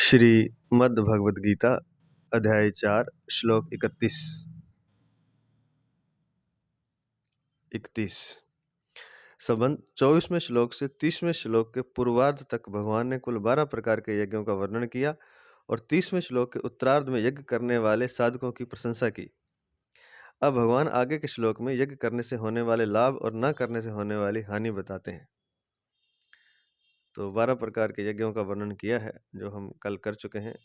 श्रीमद् भगवद गीता अध्याय 4 श्लोक 31 संबंध 24वें श्लोक से 30वें श्लोक के पूर्वार्ध तक भगवान ने कुल 12 प्रकार के यज्ञों का वर्णन किया और 30वें श्लोक के उत्तरार्ध में यज्ञ करने वाले साधकों की प्रशंसा की। अब भगवान आगे के श्लोक में यज्ञ करने से होने वाले लाभ और न करने से होने वाली हानि बताते हैं। तो 12 प्रकार के यज्ञों का वर्णन किया है जो हम कल कर चुके हैं।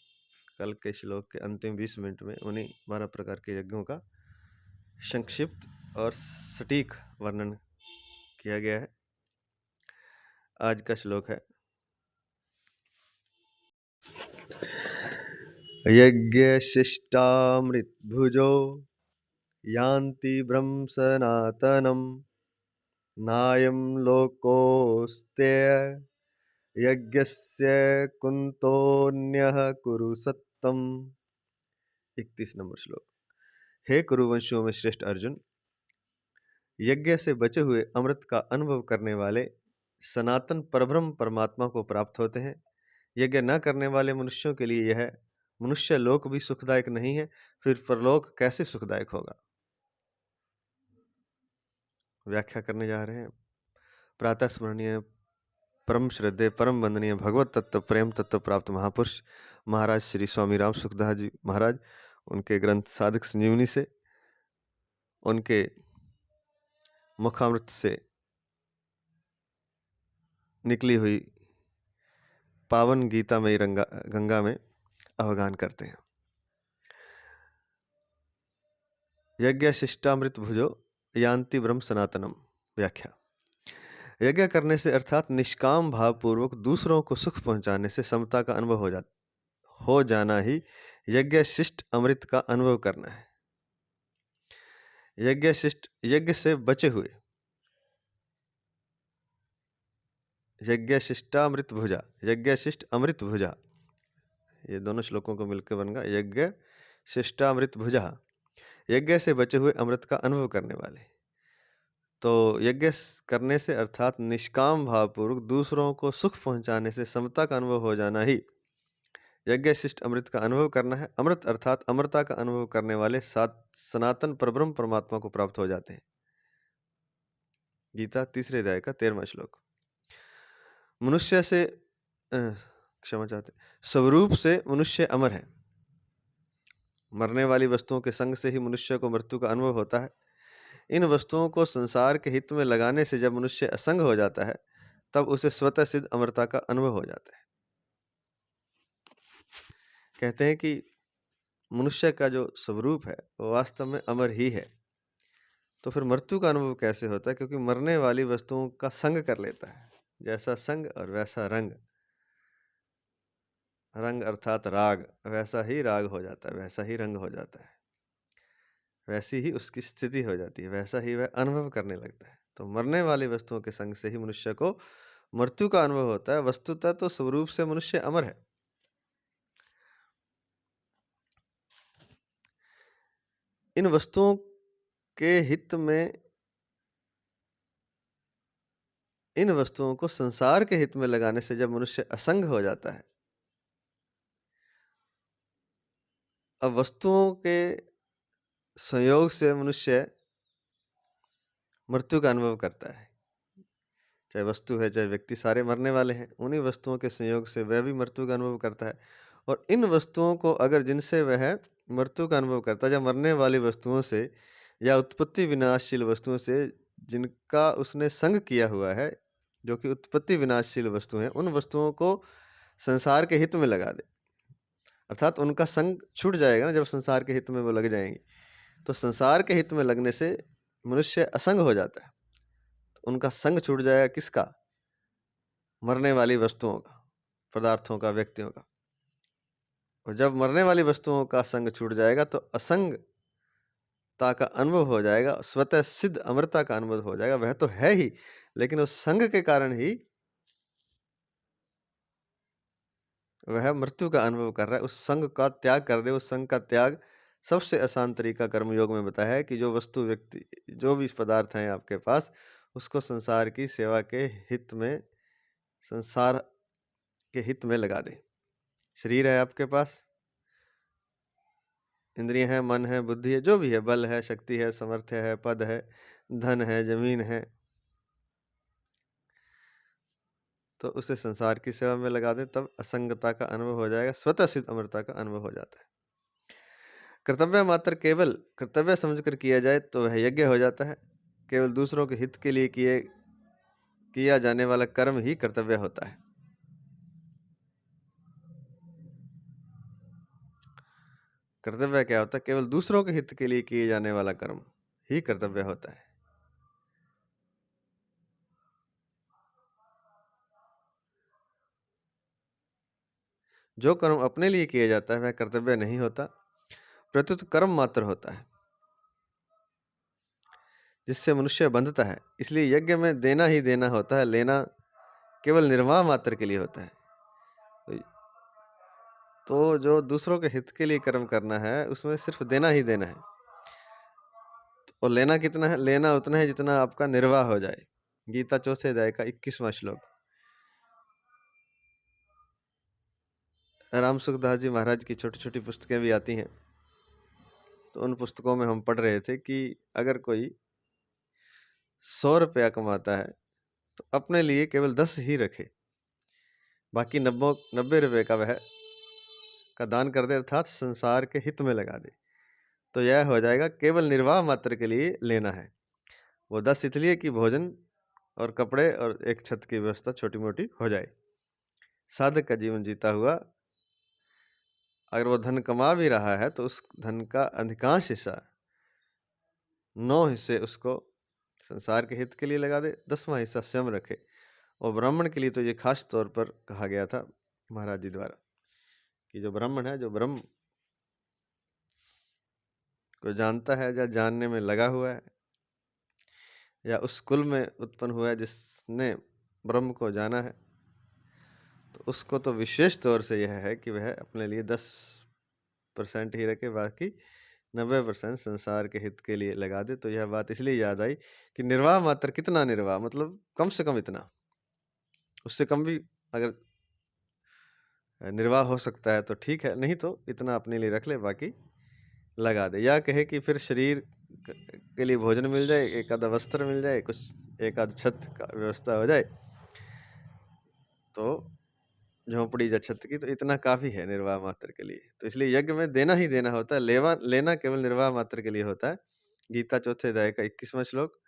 कल के श्लोक के अंतिम 20 मिनट में उन्हीं 12 प्रकार के यज्ञों का संक्षिप्त और सटीक वर्णन किया गया है। आज का श्लोक है यज्ञशिष्टामृत भुजो यान्ति ब्रह्म सनातनम नायं लोकोस्त्य यज्ञस्य कुन्तोऽन्यः कुरु सत्तम। 31 नंबर श्लोक। हे कुरुवंशियों में श्रेष्ठ अर्जुन, यज्ञ से बचे हुए अमृत का अनुभव करने वाले सनातन परब्रह्म परमात्मा को प्राप्त होते हैं। यज्ञ न करने वाले मनुष्यों के लिए यह मनुष्य लोक भी सुखदायक नहीं है, फिर परलोक कैसे सुखदायक होगा। व्याख्या करने जा रहे हैं। प्रातः स्मरणीय परम श्रद्धेय परम वंदनीय भगवत तत्व प्रेम तत्व प्राप्त महापुरुष महाराज श्री स्वामी राम सुखदास जी महाराज, उनके ग्रंथ साधक संजीवनी से, उनके मुखामृत से निकली हुई पावन गीतामयी गंगा में अवगान करते हैं। यज्ञ शिष्टामृत भुजो यान्ति ब्रह्म सनातनम। व्याख्या। यज्ञ करने से अर्थात निष्काम भाव पूर्वक दूसरों को सुख पहुंचाने से समता का अनुभव हो जाना ही यज्ञ शिष्ट अमृत का अनुभव करना है। यज्ञ शिष्ट यज्ञ से बचे हुए, यज्ञ शिष्टामृत भुजा, यज्ञ शिष्ट अमृत भुजा, ये दोनों श्लोकों को मिलकर बन गया यज्ञ शिष्टामृत भुजा। यज्ञ से बचे हुए अमृत का अनुभव करने वाले। तो यज्ञ करने से अर्थात निष्काम भावपूर्वक दूसरों को सुख पहुंचाने से समता का अनुभव हो जाना ही यज्ञ शिष्ट अमृत का अनुभव करना है। अमृत अर्थात अमरता का अनुभव करने वाले सनातन परब्रह्म परमात्मा को प्राप्त हो जाते हैं। गीता 3 अध्याय का 13वां श्लोक। मनुष्य से क्षमा चाहते, स्वरूप से मनुष्य अमर है। मरने वाली वस्तुओं के संग से ही मनुष्य को मृत्यु का अनुभव होता है। इन वस्तुओं को संसार के हित में लगाने से जब मनुष्य असंग हो जाता है तब उसे स्वतः सिद्ध अमरता का अनुभव हो जाता है। कहते हैं कि मनुष्य का जो स्वरूप है वो वास्तव में अमर ही है। तो फिर मृत्यु का अनुभव कैसे होता है? क्योंकि मरने वाली वस्तुओं का संग कर लेता है। जैसा संग और वैसा रंग, रंग अर्थात राग, वैसा ही राग हो जाता है, वैसा ही रंग हो जाता है, वैसी ही उसकी स्थिति हो जाती है, वैसा ही वह अनुभव करने लगता है। तो मरने वाली वस्तुओं के संग से ही मनुष्य को मृत्यु का अनुभव होता है। वस्तुतः तो स्वरूप से मनुष्य अमर है। इन वस्तुओं के हित में, इन वस्तुओं को संसार के हित में लगाने से जब मनुष्य असंग हो जाता है, अब वस्तुओं के संयोग से मनुष्य मृत्यु का अनुभव करता है। चाहे वस्तु है चाहे व्यक्ति, सारे मरने वाले हैं। उन्हीं वस्तुओं के संयोग से वह भी मृत्यु का अनुभव करता है। और इन वस्तुओं को अगर जिनसे वह मृत्यु का अनुभव करता है, या मरने वाली वस्तुओं से या उत्पत्ति विनाशशील वस्तुओं से जिनका उसने संग किया हुआ है, जो कि उत्पत्ति विनाशशील वस्तु हैं, उन वस्तुओं को संसार के हित में लगा दे, अर्थात उनका संग छूट जाएगा ना। जब संसार के हित में वो लग जाएंगी तो संसार के हित में लगने से मनुष्य असंग हो जाता है। तो उनका संग छूट जाएगा किसका? मरने वाली वस्तुओं का, पदार्थों का, व्यक्तियों का। और जब मरने वाली वस्तुओं का संग छूट जाएगा तो असंगता का अनुभव हो जाएगा, स्वतः सिद्ध अमरता का अनुभव हो जाएगा। वह तो है ही, लेकिन उस संग के कारण ही वह मृत्यु का अनुभव कर रहा है। उस संग का त्याग कर दे। उस संग का त्याग सबसे आसान तरीका कर्मयोग में बताया है कि जो वस्तु, व्यक्ति, जो भी पदार्थ हैं आपके पास, उसको संसार की सेवा के हित में, संसार के हित में लगा दे। शरीर है आपके पास, इंद्रियाँ हैं, मन है, बुद्धि है, जो भी है, बल है, शक्ति है, सामर्थ्य है, पद है, धन है, ज़मीन है, तो उसे संसार की सेवा में लगा दें, तब असंगता का अनुभव हो जाएगा, स्वतः सिद्ध अमरता का अनुभव हो जाता है। कर्तव्य मात्र केवल कर्तव्य समझकर किया जाए तो वह यज्ञ हो जाता है। केवल दूसरों के हित के लिए किया जाने वाला कर्म ही कर्तव्य होता है। कर्तव्य क्या होता है? केवल दूसरों के हित के लिए किए जाने वाला कर्म ही कर्तव्य होता है। जो कर्म अपने लिए किया जाता है वह कर्तव्य नहीं होता, प्रत्युत कर्म मात्र होता है, जिससे मनुष्य बंधता है। इसलिए यज्ञ में देना ही देना होता है, लेना केवल निर्वाह मात्र के लिए होता है। तो जो दूसरों के हित के लिए कर्म करना है उसमें सिर्फ देना ही देना है, और लेना कितना है? लेना उतना है जितना आपका निर्वाह हो जाए। गीता चौथे अध्याय का 21वां श्लोक। राम सुखदास जी महाराज की छोटी छोटी पुस्तकें भी आती हैं, तो उन पुस्तकों में हम पढ़ रहे थे कि अगर कोई 100 रुपया कमाता है तो अपने लिए केवल 10 ही रखे, बाकी 90 रुपये का वह का दान कर दे, अर्थात संसार के हित में लगा दे, तो यह हो जाएगा केवल निर्वाह मात्र के लिए लेना है। वो 10 इसलिए कि भोजन और कपड़े और एक छत की व्यवस्था छोटी मोटी हो जाए। साधक का जीवन जीता हुआ अगर वो धन कमा भी रहा है तो उस धन का अधिकांश हिस्सा, 9 हिस्से उसको संसार के हित के लिए लगा दे, 10वां हिस्सा स्वयं रखे। और ब्राह्मण के लिए तो ये खास तौर पर कहा गया था महाराज जी द्वारा कि जो ब्राह्मण है, जो ब्रह्म को जानता है या जानने में लगा हुआ है, या उस कुल में उत्पन्न हुआ है जिसने ब्रह्म को जाना है, तो उसको तो विशेष तौर से यह है कि वह अपने लिए 10% ही रखे, बाकी 90% संसार के हित के लिए लगा दे। तो यह बात इसलिए याद आई कि निर्वाह मात्र, कितना निर्वाह, मतलब कम से कम इतना, उससे कम भी अगर निर्वाह हो सकता है तो ठीक है, नहीं तो इतना अपने लिए रख ले, बाकी लगा दे। या कहे कि फिर शरीर के लिए भोजन मिल जाए, एक आधा वस्त्र मिल जाए, कुछ एक आध छत का व्यवस्था हो जाए, तो झोंपड़ी या छत की, तो इतना काफी है निर्वाह मात्र के लिए। तो इसलिए यज्ञ में देना ही देना होता है, लेना केवल निर्वाह मात्र के लिए होता है। गीता चौथे अध्याय का 21वां श्लोक।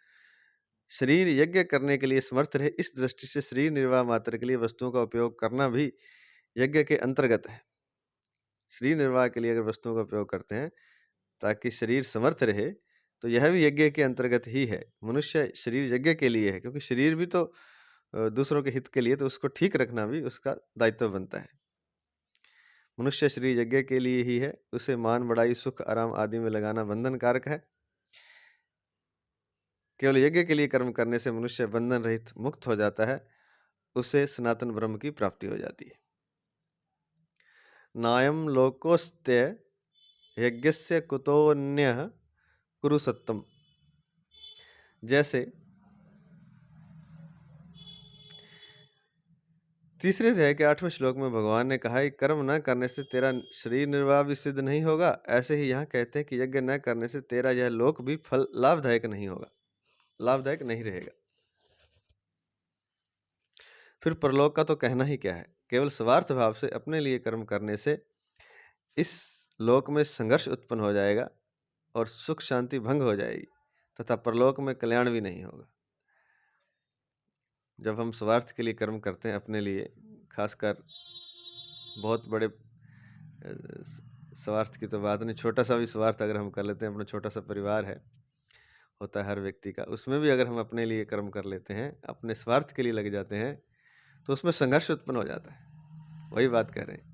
शरीर यज्ञ करने के लिए समर्थ रहे, इस दृष्टि से शरीर निर्वाह मात्र के लिए वस्तुओं का उपयोग करना भी यज्ञ के अंतर्गत है। शरीर निर्वाह के लिए अगर वस्तुओं का उपयोग करते हैं ताकि शरीर समर्थ रहे, तो यह भी यज्ञ के अंतर्गत ही है। मनुष्य शरीर यज्ञ के लिए है, क्योंकि शरीर भी तो दूसरों के हित के लिए, तो उसको ठीक रखना भी उसका दायित्व बनता है। मनुष्य शरीर यज्ञ के लिए ही है, उसे मान बढ़ाई, सुख आराम आदि में लगाना बंधन कारक है। केवल यज्ञ के लिए कर्म करने से मनुष्य बंधन रहित मुक्त हो जाता है, उसे सनातन ब्रह्म की प्राप्ति हो जाती है। नायम लोकोस्त्य यज्ञस्य कुतोन्यः कुरु सत्तम। जैसे तीसरे अध्याय के 8वें श्लोक में भगवान ने कहा कि कर्म न करने से तेरा शरीर निर्वाह भी सिद्ध नहीं होगा, ऐसे ही यहाँ कहते हैं कि यज्ञ न करने से तेरा यह लोक भी फल लाभदायक नहीं होगा, लाभदायक नहीं रहेगा। फिर परलोक का तो कहना ही क्या है। केवल स्वार्थ भाव से अपने लिए कर्म करने से इस लोक में संघर्ष उत्पन्न हो जाएगा और सुख शांति भंग हो जाएगी, तथा परलोक में कल्याण भी नहीं होगा। जब हम स्वार्थ के लिए कर्म करते हैं अपने लिए, खासकर बहुत बड़े स्वार्थ की तो बात नहीं, छोटा सा भी स्वार्थ अगर हम कर लेते हैं, अपना छोटा सा परिवार है, होता है हर व्यक्ति का, उसमें भी अगर हम अपने लिए कर्म कर लेते हैं, अपने स्वार्थ के लिए लग जाते हैं, तो उसमें संघर्ष उत्पन्न हो जाता है। वही बात कह रहे हैं,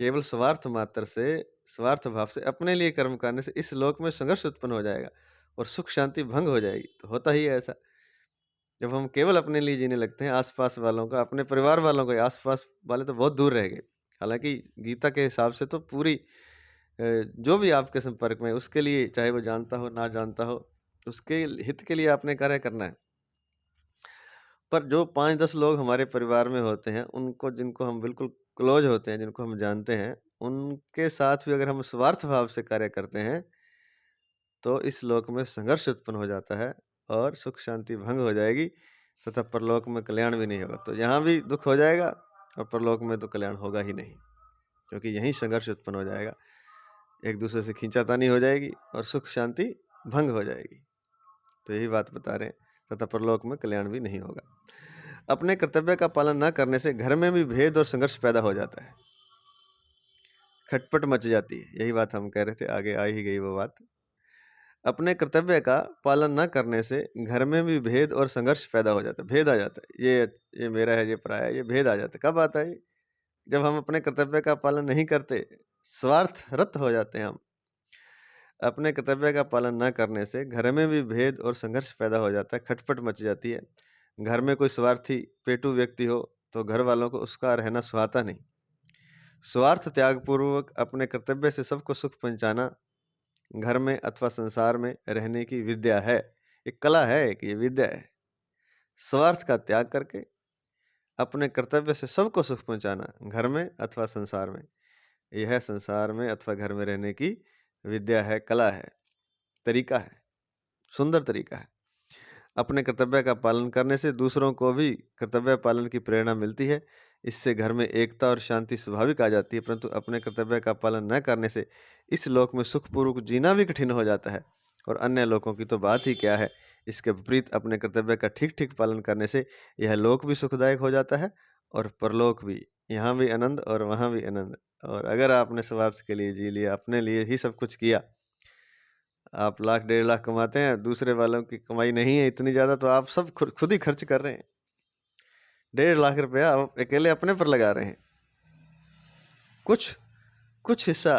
केवल स्वार्थ मात्र से, स्वार्थ भाव से अपने लिए कर्म करने से इस लोक में संघर्ष उत्पन्न हो जाएगा और सुख शांति भंग हो जाएगी। तो होता ही है ऐसा, जब हम केवल अपने लिए जीने लगते हैं, आसपास वालों का, अपने परिवार वालों का, आसपास वाले तो बहुत दूर रह गए। हालांकि गीता के हिसाब से तो पूरी जो भी आपके संपर्क में, उसके लिए, चाहे वो जानता हो ना जानता हो, उसके हित के लिए आपने कार्य करना है। पर जो 5-10 लोग हमारे परिवार में होते हैं, उनको, जिनको हम बिल्कुल क्लोज होते हैं, जिनको हम जानते हैं, उनके साथ भी अगर हम स्वार्थ भाव से कार्य करते हैं, तो इस लोक में संघर्ष उत्पन्न हो जाता है और सुख शांति भंग हो जाएगी तथा परलोक में कल्याण भी नहीं होगा। तो यहाँ भी दुख हो जाएगा और परलोक में तो कल्याण होगा ही नहीं, क्योंकि यहीं संघर्ष उत्पन्न हो जाएगा, एक दूसरे से खींचातानी हो जाएगी और सुख शांति भंग हो जाएगी। तो यही बात बता रहे हैं, तथा परलोक में कल्याण भी नहीं होगा। अपने कर्तव्य का पालन न करने से घर में भी भेद और संघर्ष पैदा हो जाता है, खटपट मच जाती है। यही बात हम कह रहे थे, आगे आ ही गई वो बात। अपने कर्तव्य का पालन न करने से घर में भी भेद और संघर्ष पैदा हो जाता है, भेद आ जाता है, ये मेरा है, ये पराया है, ये भेद आ जाता है। कब आता है ये? जब हम अपने कर्तव्य का पालन नहीं करते, स्वार्थरत हो जाते हैं हम। अपने कर्तव्य का पालन न करने से घर में भी भेद और संघर्ष पैदा हो जाता है, खटपट मच जाती है। घर में कोई स्वार्थी पेटू व्यक्ति हो तो घर वालों को उसका रहना सुहाता नहीं। स्वार्थ त्यागपूर्वक अपने कर्तव्य से सबको सुख पहुंचाना घर में अथवा संसार में रहने की विद्या है, एक कला है, एक ये विद्या है। स्वार्थ का त्याग करके अपने कर्तव्य से सबको सुख पहुंचाना घर में अथवा संसार में, यह संसार में अथवा घर में रहने की विद्या है, कला है, तरीका है, सुंदर तरीका है। अपने कर्तव्य का पालन करने से दूसरों को भी कर्तव्य पालन की प्रेरणा मिलती है। इससे घर में एकता और शांति स्वाभाविक आ जाती है। परंतु अपने कर्तव्य का पालन न करने से इस लोक में सुखपूर्वक जीना भी कठिन हो जाता है, और अन्य लोकों की तो बात ही क्या है। इसके विपरीत अपने कर्तव्य का ठीक ठीक पालन करने से यह लोक भी सुखदायक हो जाता है और परलोक भी, यहाँ भी आनंद और वहाँ भी आनंद। और अगर आपने स्वार्थ के लिए जी लिया, अपने लिए ही सब कुछ किया, आप लाख 1.5 लाख कमाते हैं, दूसरे वालों की कमाई नहीं है इतनी ज़्यादा, तो आप सब खुद ही खर्च कर रहे हैं। 1.5 लाख रुपया आप अकेले अपने पर लगा रहे हैं। कुछ हिस्सा,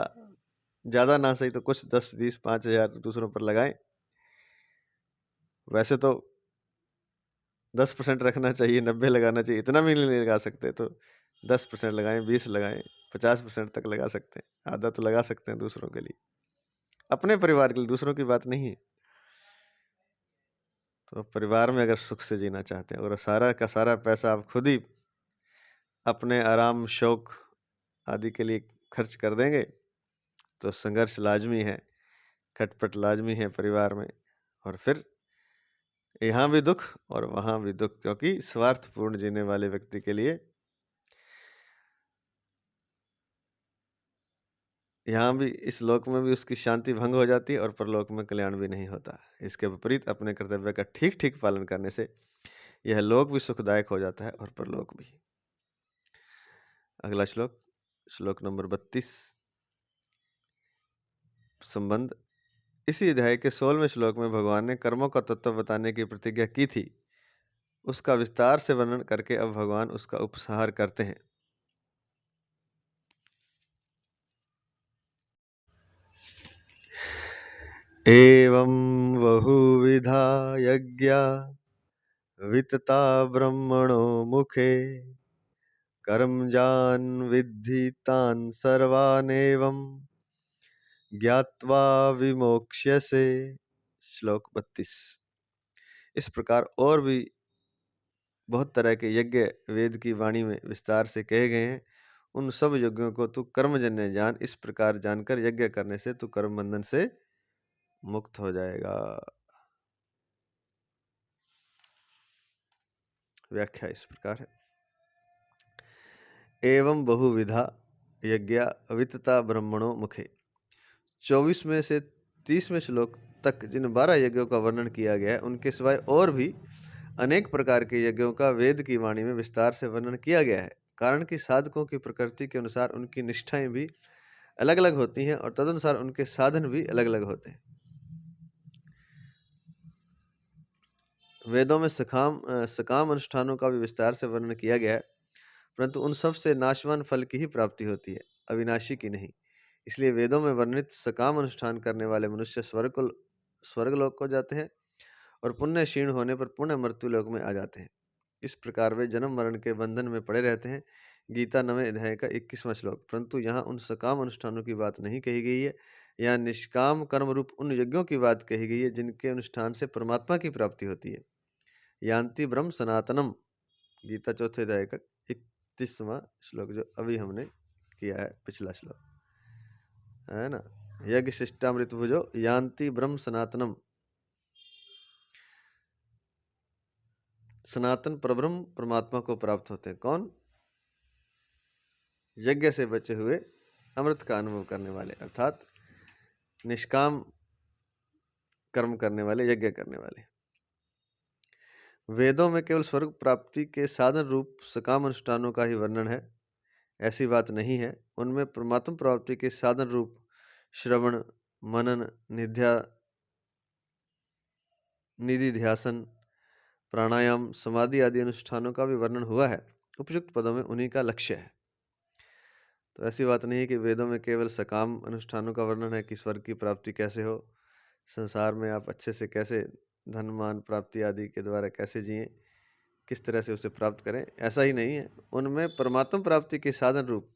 ज़्यादा ना सही तो कुछ 10, 20, 5,000 तो दूसरों पर लगाएं। वैसे तो 10% रखना चाहिए, 90 लगाना चाहिए, इतना भी नहीं लगा सकते तो 10% लगाएं, 20 लगाएं, 50% तक लगा सकते हैं, आधा तो लगा सकते हैं दूसरों के लिए, अपने परिवार के लिए, दूसरों की बात नहीं है। तो परिवार में अगर सुख से जीना चाहते हैं और सारा का सारा पैसा आप खुद ही अपने आराम शौक आदि के लिए खर्च कर देंगे, तो संघर्ष लाजमी है, खटपट लाजमी है परिवार में, और फिर यहाँ भी दुख और वहाँ भी दुख, क्योंकि स्वार्थपूर्ण जीने वाले व्यक्ति के लिए यहाँ भी, इस लोक में भी उसकी शांति भंग हो जाती है और परलोक में कल्याण भी नहीं होता। इसके विपरीत अपने कर्तव्य का ठीक ठीक पालन करने से यह लोक भी सुखदायक हो जाता है और परलोक भी। अगला श्लोक, श्लोक नंबर 32, संबंध। इसी अध्याय के 16वें श्लोक में भगवान ने कर्मों का तत्व बताने की प्रतिज्ञा की थी, उसका विस्तार से वर्णन करके अब भगवान उसका उपसंहार करते हैं। एवं बहुविधा यज्ञा वितता ब्रह्मणो मुखे कर्मजान् विद्धि तान् सर्वानेवं ज्ञात्वा विमोक्ष्यसे। श्लोक 32। इस प्रकार और भी बहुत तरह के यज्ञ वेद की वाणी में विस्तार से कहे गए हैं। उन सब यज्ञों को तू कर्मजन्य जान, इस प्रकार जानकर यज्ञ करने से तू कर्म बंधन से मुक्त हो जाएगा। व्याख्या इस प्रकार है। एवं बहुविधा यज्ञ अवितता ब्रह्मणों मुखे। 24 में से 30वें श्लोक तक जिन 12 यज्ञों का वर्णन किया गया है, उनके सिवाय और भी अनेक प्रकार के यज्ञों का वेद की वाणी में विस्तार से वर्णन किया गया है। कारण कि साधकों की प्रकृति के अनुसार उनकी निष्ठाएं भी अलग अलग होती हैं और तदनुसार उनके साधन भी अलग अलग होते हैं। वेदों में सकाम अनुष्ठानों का भी विस्तार से वर्णन किया गया है, परंतु उन सब से नाशवान फल की ही प्राप्ति होती है, अविनाशी की नहीं। इसलिए वेदों में वर्णित सकाम अनुष्ठान करने वाले मनुष्य स्वर्गलोक को जाते हैं और पुण्य क्षीण होने पर पुण्य मृत्यु लोक में आ जाते हैं। इस प्रकार वे जन्म मरण के बंधन में पड़े रहते हैं। गीता 9वें अध्याय का 21वां श्लोक। परंतु यहाँ उन सकाम अनुष्ठानों की बात नहीं कही गई है, यहाँ निष्काम कर्म रूप उन यज्ञों की बात कही गई है जिनके अनुष्ठान से परमात्मा की प्राप्ति होती है। यान्ति ब्रह्म सनातनम, गीता 4थे अध्याय का 30वां श्लोक जो अभी हमने किया है, पिछला श्लोक है ना। यज्ञ शिष्टामृत भुजो यान्ति ब्रह्म सनातनम, सनातन परब्रह्म परमात्मा को प्राप्त होते हैं। कौन? यज्ञ से बचे हुए अमृत का अनुभव करने वाले, अर्थात निष्काम कर्म करने वाले, यज्ञ करने वाले। वेदों में केवल स्वर्ग प्राप्ति के साधन रूप सकाम अनुष्ठानों का ही वर्णन है, ऐसी बात नहीं है। उनमें परमात्मा प्राप्ति के साधन रूप श्रवण, मनन, निधिध्यासन, प्राणायाम, समाधि आदि अनुष्ठानों का भी वर्णन हुआ है। उपयुक्त पदों में उन्हीं का लक्ष्य है। तो ऐसी बात नहीं है कि वेदों में केवल सकाम अनुष्ठानों का वर्णन है कि स्वर्ग की प्राप्ति कैसे हो, संसार में आप अच्छे से कैसे धन मान प्राप्ति आदि के द्वारा कैसे जिएं, किस तरह से उसे प्राप्त करें, ऐसा ही नहीं है। उनमें परमात्मा प्राप्ति के साधन रूप,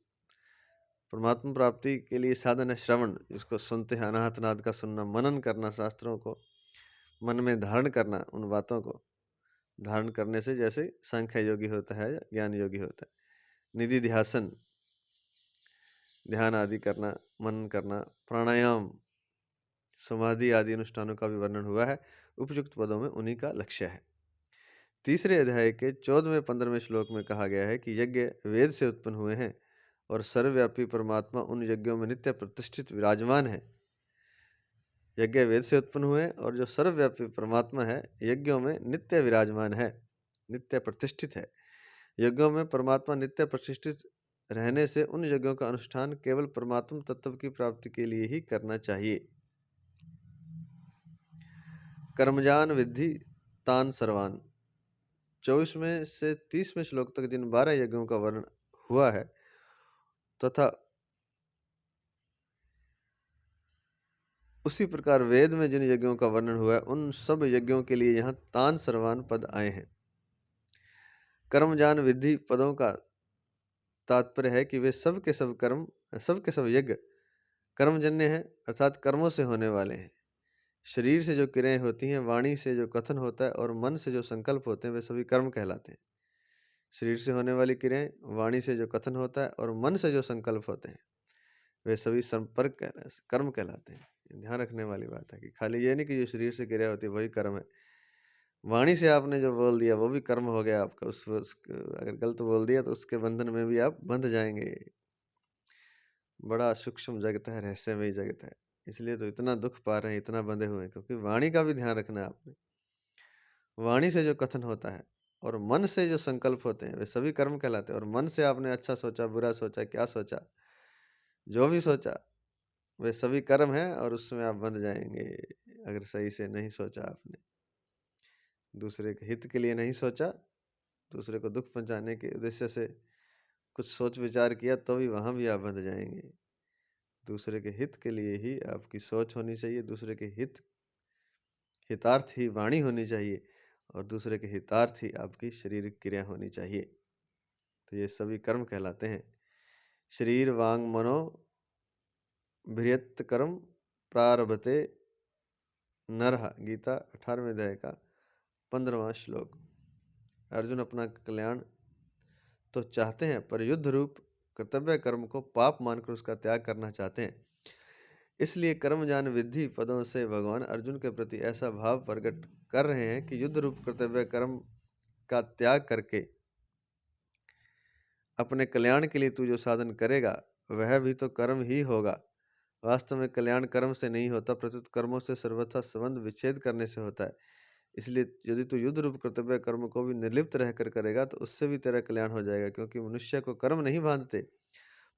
परमात्मा प्राप्ति के लिए साधन है श्रवण, जिसको सुनते हैं, अनाहत नाद का सुनना, मनन करना, शास्त्रों को मन में धारण करना, उन बातों को धारण करने से जैसे सांख्य योगी होता है या ज्ञान योगी होता है। निधि ध्यासन, ध्यान आदि करना, मनन करना, प्राणायाम, समाधि आदि अनुष्ठानों का भी वर्णन हुआ है। उपयुक्त पदों में उन्हीं का लक्ष्य है। तीसरे अध्याय के 14वें 15वें श्लोक में कहा गया है कि यज्ञ वेद से उत्पन्न हुए हैं और सर्वव्यापी परमात्मा उन यज्ञों में नित्य प्रतिष्ठित विराजमान है। यज्ञ वेद से उत्पन्न हुए और जो सर्वव्यापी परमात्मा है यज्ञों में नित्य विराजमान है, नित्य प्रतिष्ठित है। यज्ञों में परमात्मा नित्य प्रतिष्ठित रहने से उन यज्ञों का अनुष्ठान केवल परमात्मा तत्व की प्राप्ति के लिए ही करना चाहिए। कर्मजान विद्धि तान सर्वान, 24वें से 30वें श्लोक तक जिन 12 यज्ञों का वर्णन हुआ है तथा उसी प्रकार वेद में जिन यज्ञों का वर्णन हुआ है उन सब यज्ञों के लिए यहाँ तान सर्वान पद आए हैं। कर्मजान विद्धि पदों का तात्पर्य है कि वे सब के सब कर्म, सब के सब यज्ञ कर्मजन्य हैं, अर्थात कर्मों से होने वाले हैं। शरीर से जो क्रियाएं होती हैं, वाणी से जो कथन होता है और मन से जो संकल्प होते हैं, वे सभी कर्म कहलाते हैं। शरीर से होने वाली क्रियाएं, वाणी से जो कथन होता है और मन से जो संकल्प होते हैं, वे सभी संपर्क कर्म कहलाते हैं। ध्यान रखने वाली बात है कि खाली ये नहीं कि जो शरीर से क्रिया होती है वही कर्म है। वाणी से आपने जो बोल दिया वो भी कर्म हो गया आपका। अगर गलत बोल दिया तो उसके बंधन में भी आप बंध जाएंगे। बड़ा सूक्ष्म जगत है, रहस्यमयी जगत है, इसलिए तो इतना दुख पा रहे हैं, इतना बंधे हुए हैं, क्योंकि वाणी का भी ध्यान रखना है आपने। वाणी से जो कथन होता है और मन से जो संकल्प होते हैं वे सभी कर्म कहलाते हैं। और मन से आपने अच्छा सोचा, बुरा सोचा, क्या सोचा, जो भी सोचा वे सभी कर्म हैं और उसमें आप बंध जाएंगे। अगर सही से नहीं सोचा आपने, दूसरे के हित के लिए नहीं सोचा, दूसरे को दुख पहुंचाने के उद्देश्य से कुछ सोच विचार किया तो भी वहाँ भी आप बंध जाएंगे। दूसरे के हित के लिए ही आपकी सोच होनी चाहिए, दूसरे के हितार्थ ही वाणी होनी चाहिए और दूसरे के हितार्थ ही आपकी शारीरिक क्रिया होनी चाहिए। तो ये सभी कर्म कहलाते हैं। शरीर वांग मनो भृयत कर्म प्रारभते नरः, गीता 18वें अध्याय का 15वां श्लोक। अर्जुन अपना कल्याण तो चाहते हैं पर युद्ध रूप कर्तव्य कर्म को पाप मानकर उसका त्याग करना चाहते हैं। इसलिए कर्मजान विद्धि पदों से भगवान अर्जुन के प्रति ऐसा भाव प्रकट कर रहे हैं कि युद्ध रूप कर्तव्य कर्म का त्याग करके अपने कल्याण के लिए तू जो साधन करेगा वह भी तो कर्म ही होगा। वास्तव में कल्याण कर्म से नहीं होता, प्रत्युत कर्मों से सर्वथा संबंध विच्छेद करने से होता है। इसलिए यदि तू युद्ध रूप कर्तव्य कर्म को भी निर्लिप्त रहकर करेगा तो उससे भी तेरा कल्याण हो जाएगा, क्योंकि मनुष्य को कर्म नहीं बांधते,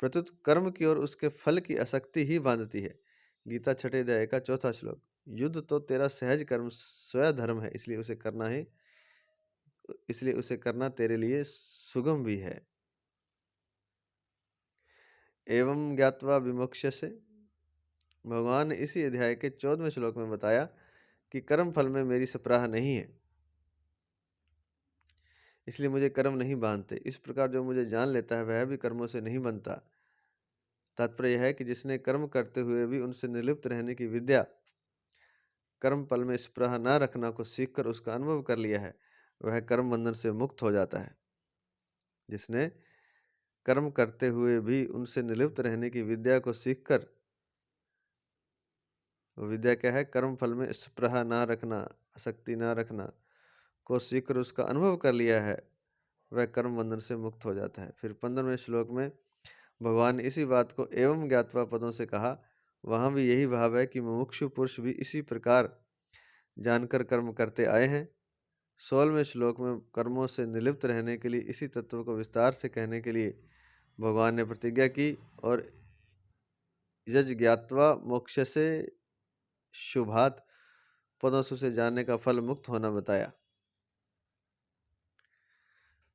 प्रत्युत कर्म की ओर उसके फल की आसक्ति ही बांधती है। गीता 6 अध्याय का 4था श्लोक। युद्ध तो तेरा सहज कर्म स्वयं धर्म है, इसलिए उसे करना तेरे लिए सुगम भी है। एवं ज्ञात्वा विमोक्ष्यसे, भगवान ने इसी अध्याय के 14वें श्लोक में बताया कि कर्म फल में मेरी सप्राह नहीं है, इसलिए मुझे कर्म नहीं बांधते। इस प्रकार जो मुझे जान लेता है वह भी कर्मों से नहीं बनता। तात्पर्य यह है कि जिसने कर्म करते हुए भी उनसे निर्लिप्त रहने की विद्या, कर्म फल में स्पृहा न रखना को सीखकर उसका अनुभव कर लिया है, वह कर्म बंधन से मुक्त हो जाता है। जिसने कर्म करते हुए भी उनसे निर्लिप्त रहने की विद्या को सीखकर, वो विद्या क्या है? कर्म फल में स्पृहा ना रखना, आसक्ति ना रखना को सीखकर उसका अनुभव कर लिया है, वह कर्म बंधन से मुक्त हो जाता है। फिर 15वें श्लोक में भगवान ने इसी बात को एवं ज्ञात्वा पदों से कहा। वहाँ भी यही भाव है कि मुमुक्षु पुरुष भी इसी प्रकार जानकर कर्म करते आए हैं। 16वें श्लोक में कर्मों से निर्लिप्त रहने के लिए इसी तत्व को विस्तार से कहने के लिए भगवान ने प्रतिज्ञा की और यज ज्ञात्वा मोक्षसे शुभात पदों से उसे जानने का फल मुक्त होना बताया।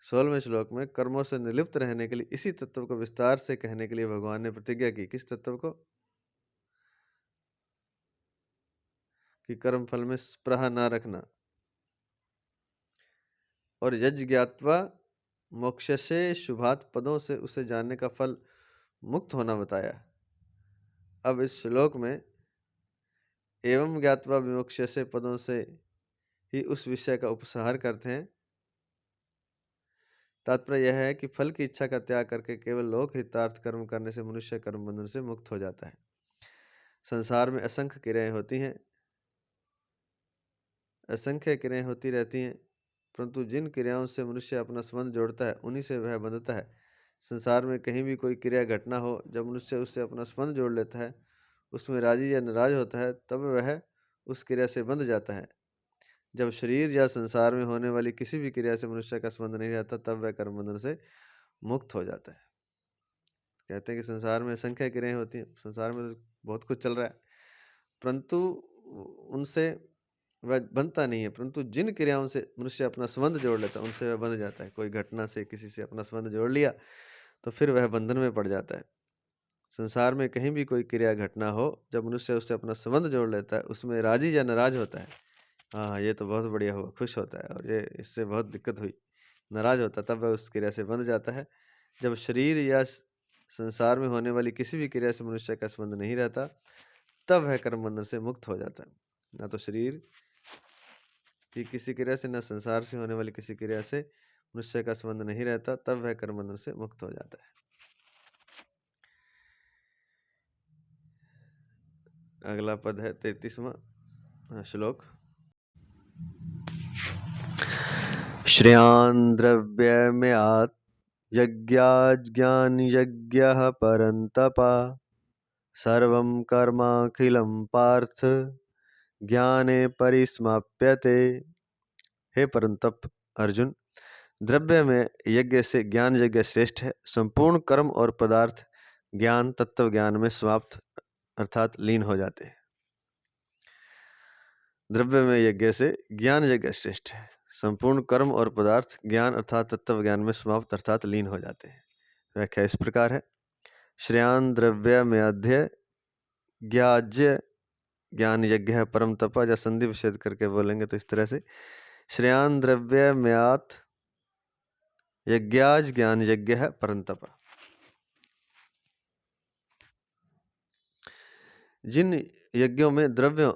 16वें श्लोक में कर्मों से निर्लिप्त रहने के लिए इसी तत्व को विस्तार से कहने के लिए भगवान ने प्रतिज्ञा की। किस तत्व को? कि कर्म फल में स्पृहा ना रखना। और यज्ञ ज्ञात्वा मोक्षसे शुभात पदों से उसे जानने का फल मुक्त होना बताया। अब इस श्लोक में एवं ज्ञात्वा विमोक्षसे पदों से ही उस विषय का उपसंहार करते हैं। तात्पर्य यह है कि फल की इच्छा का त्याग करके केवल लोक हितार्थ कर्म करने से मनुष्य कर्म बंधन से मुक्त हो जाता है। संसार में असंख्य क्रियाएं होती हैं, असंख्य क्रियाएं होती रहती हैं, परंतु जिन क्रियाओं से मनुष्य अपना संबंध जोड़ता है उन्हीं से वह बंधता है। संसार में कहीं भी कोई क्रिया घटना हो, जब मनुष्य उससे अपना संबंध जोड़ लेता है, उसमें राजी या नाराज होता है, तब वह उस क्रिया से बंध जाता है। जब शरीर या संसार में होने वाली किसी भी क्रिया से मनुष्य का संबंध नहीं रहता, तब वह कर्म बंधन से मुक्त हो जाता है। कहते हैं कि संसार में असंख्य क्रियाएं होती हैं, संसार में तो बहुत कुछ चल रहा है, परंतु उनसे वह बंधता नहीं है। परंतु जिन क्रियाओं से मनुष्य अपना संबंध जोड़ लेता है, उनसे वह बंध जाता है। कोई घटना से किसी से अपना संबंध जोड़ लिया तो फिर वह बंधन में पड़ जाता है। संसार में कहीं भी कोई क्रिया घटना हो, जब मनुष्य उससे अपना संबंध जोड़ लेता है, उसमें राजी या नाराज होता है, हाँ ये तो बहुत बढ़िया हुआ, खुश होता है, और ये इससे बहुत दिक्कत हुई, नाराज होता है, तब वह उस क्रिया से बंध जाता है। जब शरीर या संसार में होने वाली किसी भी क्रिया से मनुष्य का संबंध नहीं रहता, तब वह कर्म बंधन से मुक्त हो जाता है। ना तो शरीर की किसी क्रिया से, न संसार से होने वाली किसी क्रिया से मनुष्य का संबंध नहीं रहता, तब वह कर्म बंधन से मुक्त हो जाता है। अगला पद है 33वां श्लोक। श्रेयान् द्रव्यमयात् यज्ञाज्ञान यज्ञः परन्तप सर्वं कर्माखिलं पार्थ ज्ञाने परिसमाप्यते। हे परंतप अर्जुन, द्रव्य में यज्ञ से ज्ञान यज्ञ श्रेष्ठ है। संपूर्ण कर्म और पदार्थ ज्ञान तत्व ज्ञान में समाप्त अर्थात लीन हो जाते हैं। द्रव्य में यज्ञ से ज्ञान यज्ञ श्रेष्ठ है। संपूर्ण कर्म और पदार्थ ज्ञान अर्थात तत्व ज्ञान में समाप्त अर्थात लीन हो जाते हैं। व्याख्या इस प्रकार है। श्रेयान द्रव्य में अध्य ज्ञाज्य ज्ञान यज्ञ है परम तप, या संधि विच्छेद करके बोलेंगे तो इस तरह से, श्रेयान द्रव्य म्यात यज्ञाज ज्ञान यज्ञ है परम तप। जिन यज्ञों में द्रव्यों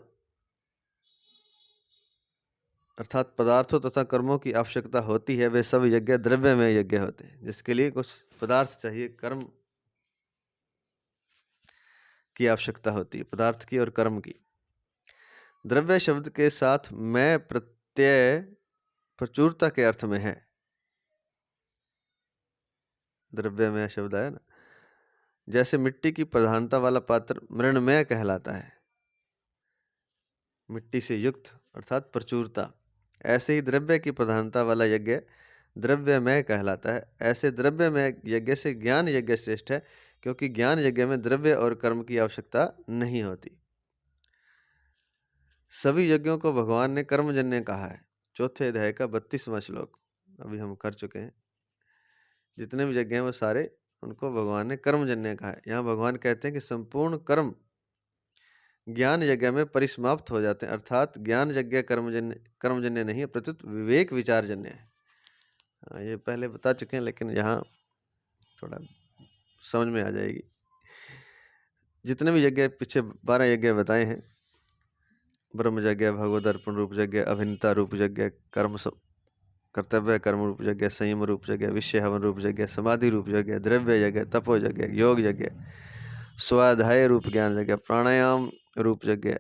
अर्थात पदार्थों तथा कर्मों की आवश्यकता होती है, वे सब यज्ञ द्रव्य में यज्ञ होते हैं। जिसके लिए कुछ पदार्थ चाहिए, कर्म की आवश्यकता होती है, पदार्थ की और कर्म की। द्रव्य शब्द के साथ मैं प्रत्यय प्रचुरता के अर्थ में है। द्रव्य में शब्द आया ना, जैसे मिट्टी की प्रधानता वाला पात्र मृणमय कहलाता है, मिट्टी से युक्त अर्थात प्रचुरता, ऐसे ही द्रव्य की प्रधानता वाला यज्ञ द्रव्यमय कहलाता है। ऐसे द्रव्यमय यज्ञ से ज्ञान यज्ञ श्रेष्ठ है, क्योंकि ज्ञान यज्ञ में द्रव्य और कर्म की आवश्यकता नहीं होती। सभी यज्ञों को भगवान ने कर्मजन्य कहा है। चौथे अध्याय का 32वां श्लोक अभी हम कर चुके हैं। जितने भी यज्ञ हैं वो सारे उनको भगवान ने कर्मजन्य कहा है। यहाँ भगवान कहते हैं कि संपूर्ण कर्म ज्ञान यज्ञ में परिसमाप्त हो जाते हैं, अर्थात ज्ञान यज्ञ कर्मजन्य नहीं है, प्रत्युत विवेक विचारजन्य है। ये पहले बता चुके हैं, लेकिन यहाँ थोड़ा समझ में आ जाएगी। जितने भी यज्ञ पीछे 12 यज्ञ बताए हैं, ब्रह्म यज्ञ, भगवद अर्पण रूप यज्ञ, अभिन्नता रूप यज्ञ, कर्म कर्तव्य कर्म रूप यज्ञ, संयम रूप यज्ञ, विषय हवन रूप यज्ञ, समाधि रूप यज्ञ, द्रव्य यज्ञ, तपो यज्ञ, योग यज्ञ, स्वाध्याय रूप ज्ञान यज्ञ, प्राणायाम रूप यज्ञ,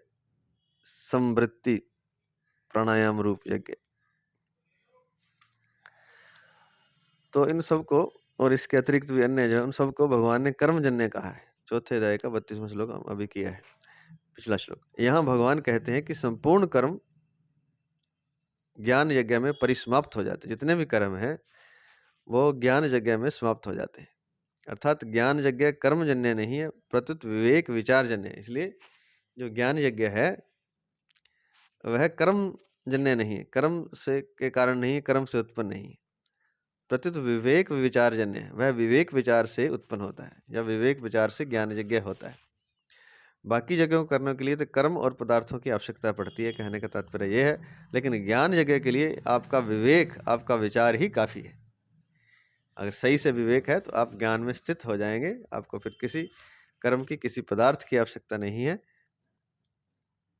संवृत्ति प्राणायाम रूप यज्ञ। तो इन सबको और इसके अतिरिक्त भी अन्य जो है उन सबको भगवान ने कर्मजन्य कहा है। चौथे अध्याय का 32वां श्लोक हम अभी किया है, पिछला श्लोक। यहाँ भगवान कहते हैं कि संपूर्ण कर्म ज्ञान यज्ञ में परिसमाप्त हो जाते हैं। जितने भी कर्म हैं वो ज्ञान यज्ञ में समाप्त हो जाते हैं। अर्थात ज्ञान यज्ञ कर्मजन्य नहीं है, प्रत्युत विवेक विचारजन्य है। इसलिए जो ज्ञान यज्ञ है वह कर्मजन्य नहीं है, कर्म से के कारण नहीं है, कर्म से उत्पन्न नहीं है, प्रत्युत विवेक विचारजन्य है। वह विवेक विचार से उत्पन्न होता है या विवेक विचार से ज्ञान यज्ञ होता है। बाकी जगहों को करने के लिए तो कर्म और पदार्थों की आवश्यकता पड़ती है, कहने का तात्पर्य यह है। लेकिन ज्ञान यज्ञ के लिए आपका विवेक, आपका विचार ही काफ़ी है। अगर सही से विवेक है तो आप ज्ञान में स्थित हो जाएंगे। आपको फिर किसी कर्म की, किसी पदार्थ की आवश्यकता नहीं है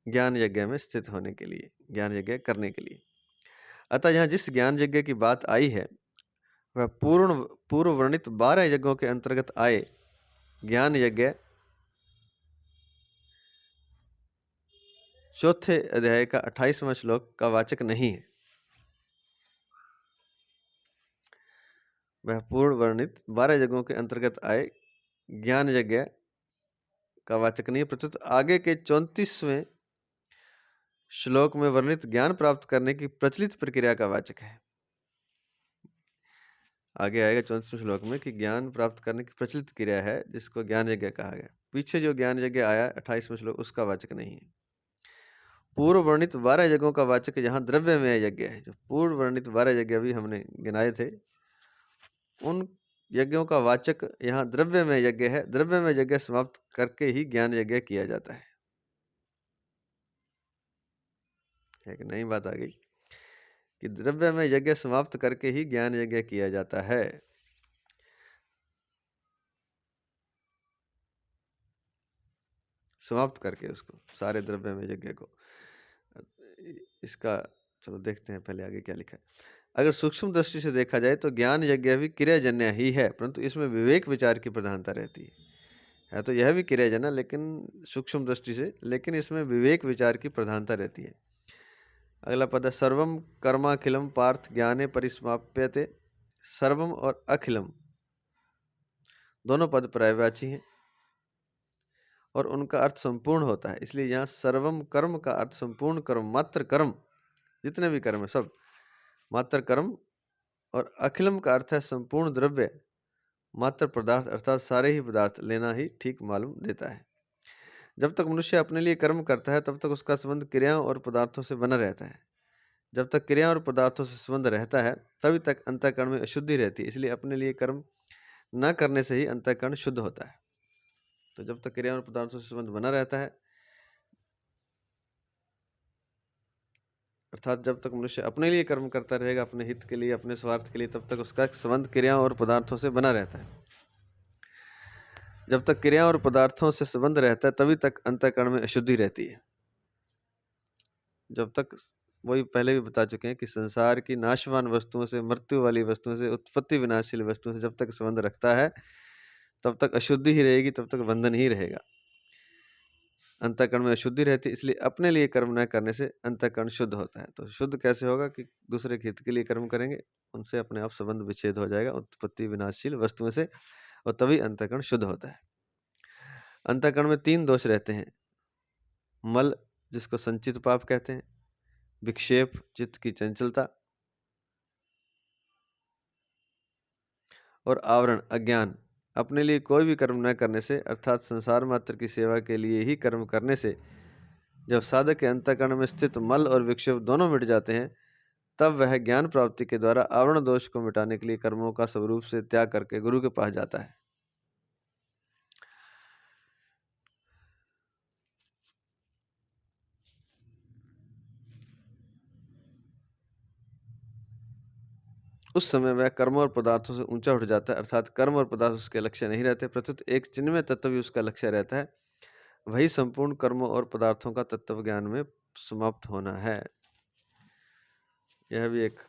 ज्ञान यज्ञ में स्थित होने के लिए, ज्ञान यज्ञ करने के लिए। अतः यहाँ जिस ज्ञान यज्ञ की बात आई है वह पूर्व वर्णित 12 यज्ञों के अंतर्गत आए ज्ञान यज्ञ चौथे अध्याय का 28वां श्लोक का वाचक नहीं है। वह पूर्व वर्णित 12 यज्ञों के अंतर्गत आए ज्ञान यज्ञ का वाचक नहीं है, प्रत्युत आगे के 34वें श्लोक में वर्णित ज्ञान प्राप्त करने की प्रचलित प्रक्रिया का वाचक है। आगे आएगा 34वें श्लोक में कि ज्ञान प्राप्त करने की प्रचलित क्रिया है जिसको ज्ञान यज्ञ कहा गया। पीछे जो ज्ञान यज्ञ आया 28वें श्लोक, उसका वाचक नहीं है। पूर्व वर्णित 12 यज्ञों का वाचक यहाँ द्रव्यमय यज्ञ है। जो पूर्व वर्णित 12 यज्ञ भी हमने गिनाए थे, उन यज्ञों का वाचक यहाँ द्रव्यमय यज्ञ है। द्रव्यमय यज्ञ समाप्त करके ही ज्ञान यज्ञ किया जाता है। एक नई बात आ गई कि द्रव्यमय यज्ञ समाप्त करके ही ज्ञान यज्ञ किया जाता है। समाप्त करके उसको, सारे द्रव्यमय यज्ञ को। इसका चलो देखते हैं पहले आगे क्या लिखा है। अगर सूक्ष्म दृष्टि से देखा जाए तो ज्ञान यज्ञ भी क्रियाजन्य ही है, परंतु इसमें विवेक विचार की प्रधानता रहती है। तो यह भी क्रियाजन्य लेकिन सूक्ष्म दृष्टि से, लेकिन इसमें विवेक विचार की प्रधानता रहती है। अगला पद है सर्वम कर्माखिलम पार्थ ज्ञाने परिसमाप्यते। सर्वम और अखिलम दोनों पद पर्यायवाची हैं और उनका अर्थ संपूर्ण होता है। इसलिए यहाँ सर्वम कर्म का अर्थ संपूर्ण कर्म, मात्र कर्म, जितने भी कर्म है सब मात्र कर्म, और अखिलम का अर्थ है संपूर्ण द्रव्य, मात्र पदार्थ, अर्थात सारे ही पदार्थ लेना ही ठीक मालूम देता है। जब तक मनुष्य अपने लिए कर्म करता है तब तक उसका संबंध क्रियाओं और पदार्थों से बना रहता है। जब तक क्रिया और पदार्थों से संबंध रहता है तभी तक अंतःकरण में अशुद्धि रहती है। इसलिए अपने लिए कर्म न करने से ही अंतःकरण शुद्ध होता है। तो जब तक क्रिया और पदार्थों से संबंध बना रहता है, अर्थात जब तक मनुष्य अपने लिए कर्म करता रहेगा, अपने हित के लिए, अपने स्वार्थ के लिए, तब तक उसका संबंध क्रियाओं और पदार्थों से बना रहता है। जब तक क्रिया और पदार्थों से संबंध रहता है तभी तक अंतःकरण में अशुद्धि रहती है। जब तक, वही पहले भी बता चुके हैं कि संसार की नाशवान वस्तुओं से, मृत्यु वाली वस्तुओं से, उत्पत्ति विनाशील वस्तुओं से जब तक संबंध रखता है तब तक अशुद्धि ही रहेगी, तब तक बंधन ही रहेगा। अंतःकरण में अशुद्धि रहती है, इसलिए अपने लिए कर्म न करने से अंतःकरण शुद्ध होता है। तो शुद्ध कैसे होगा कि दूसरे के हित के लिए कर्म करेंगे, उनसे अपने आप संबंध विच्छेद हो जाएगा उत्पत्ति विनाशील वस्तुओं से, और तभी अंतःकरण शुद्ध होता है। अंतःकरण में 3 दोष रहते हैं। मल, जिसको संचित पाप कहते हैं, विक्षेप, चित्त की चंचलता, और आवरण, अज्ञान। अपने लिए कोई भी कर्म न करने से, अर्थात संसार मात्र की सेवा के लिए ही कर्म करने से जब साधक के अंतःकरण में स्थित मल और विक्षेप दोनों मिट जाते हैं तब वह ज्ञान प्राप्ति के द्वारा आवरण दोष को मिटाने के लिए कर्मों का स्वरूप से त्याग करके गुरु के पास जाता है। उस समय वह कर्म और पदार्थों से ऊंचा उठ जाता है, अर्थात कर्म और पदार्थ उसके लक्ष्य नहीं रहते, प्रत्युत एक चिन्मय तत्व भी उसका लक्ष्य रहता है। वही संपूर्ण कर्मों और पदार्थों का तत्व ज्ञान में समाप्त होना है। यह भी एक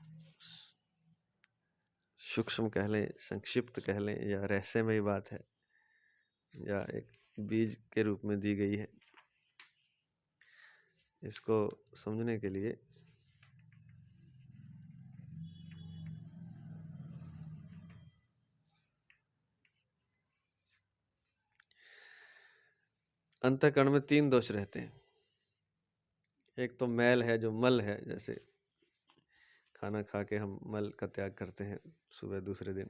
सूक्ष्म कह लें, संक्षिप्त कह लें, या रहस्यमयी बात है, या एक बीज के रूप में दी गई है। इसको समझने के लिए अंतःकरण में 3 दोष रहते हैं। एक तो मैल है, जो मल है, जैसे खाना खा के हम मल का त्याग करते हैं सुबह दूसरे दिन,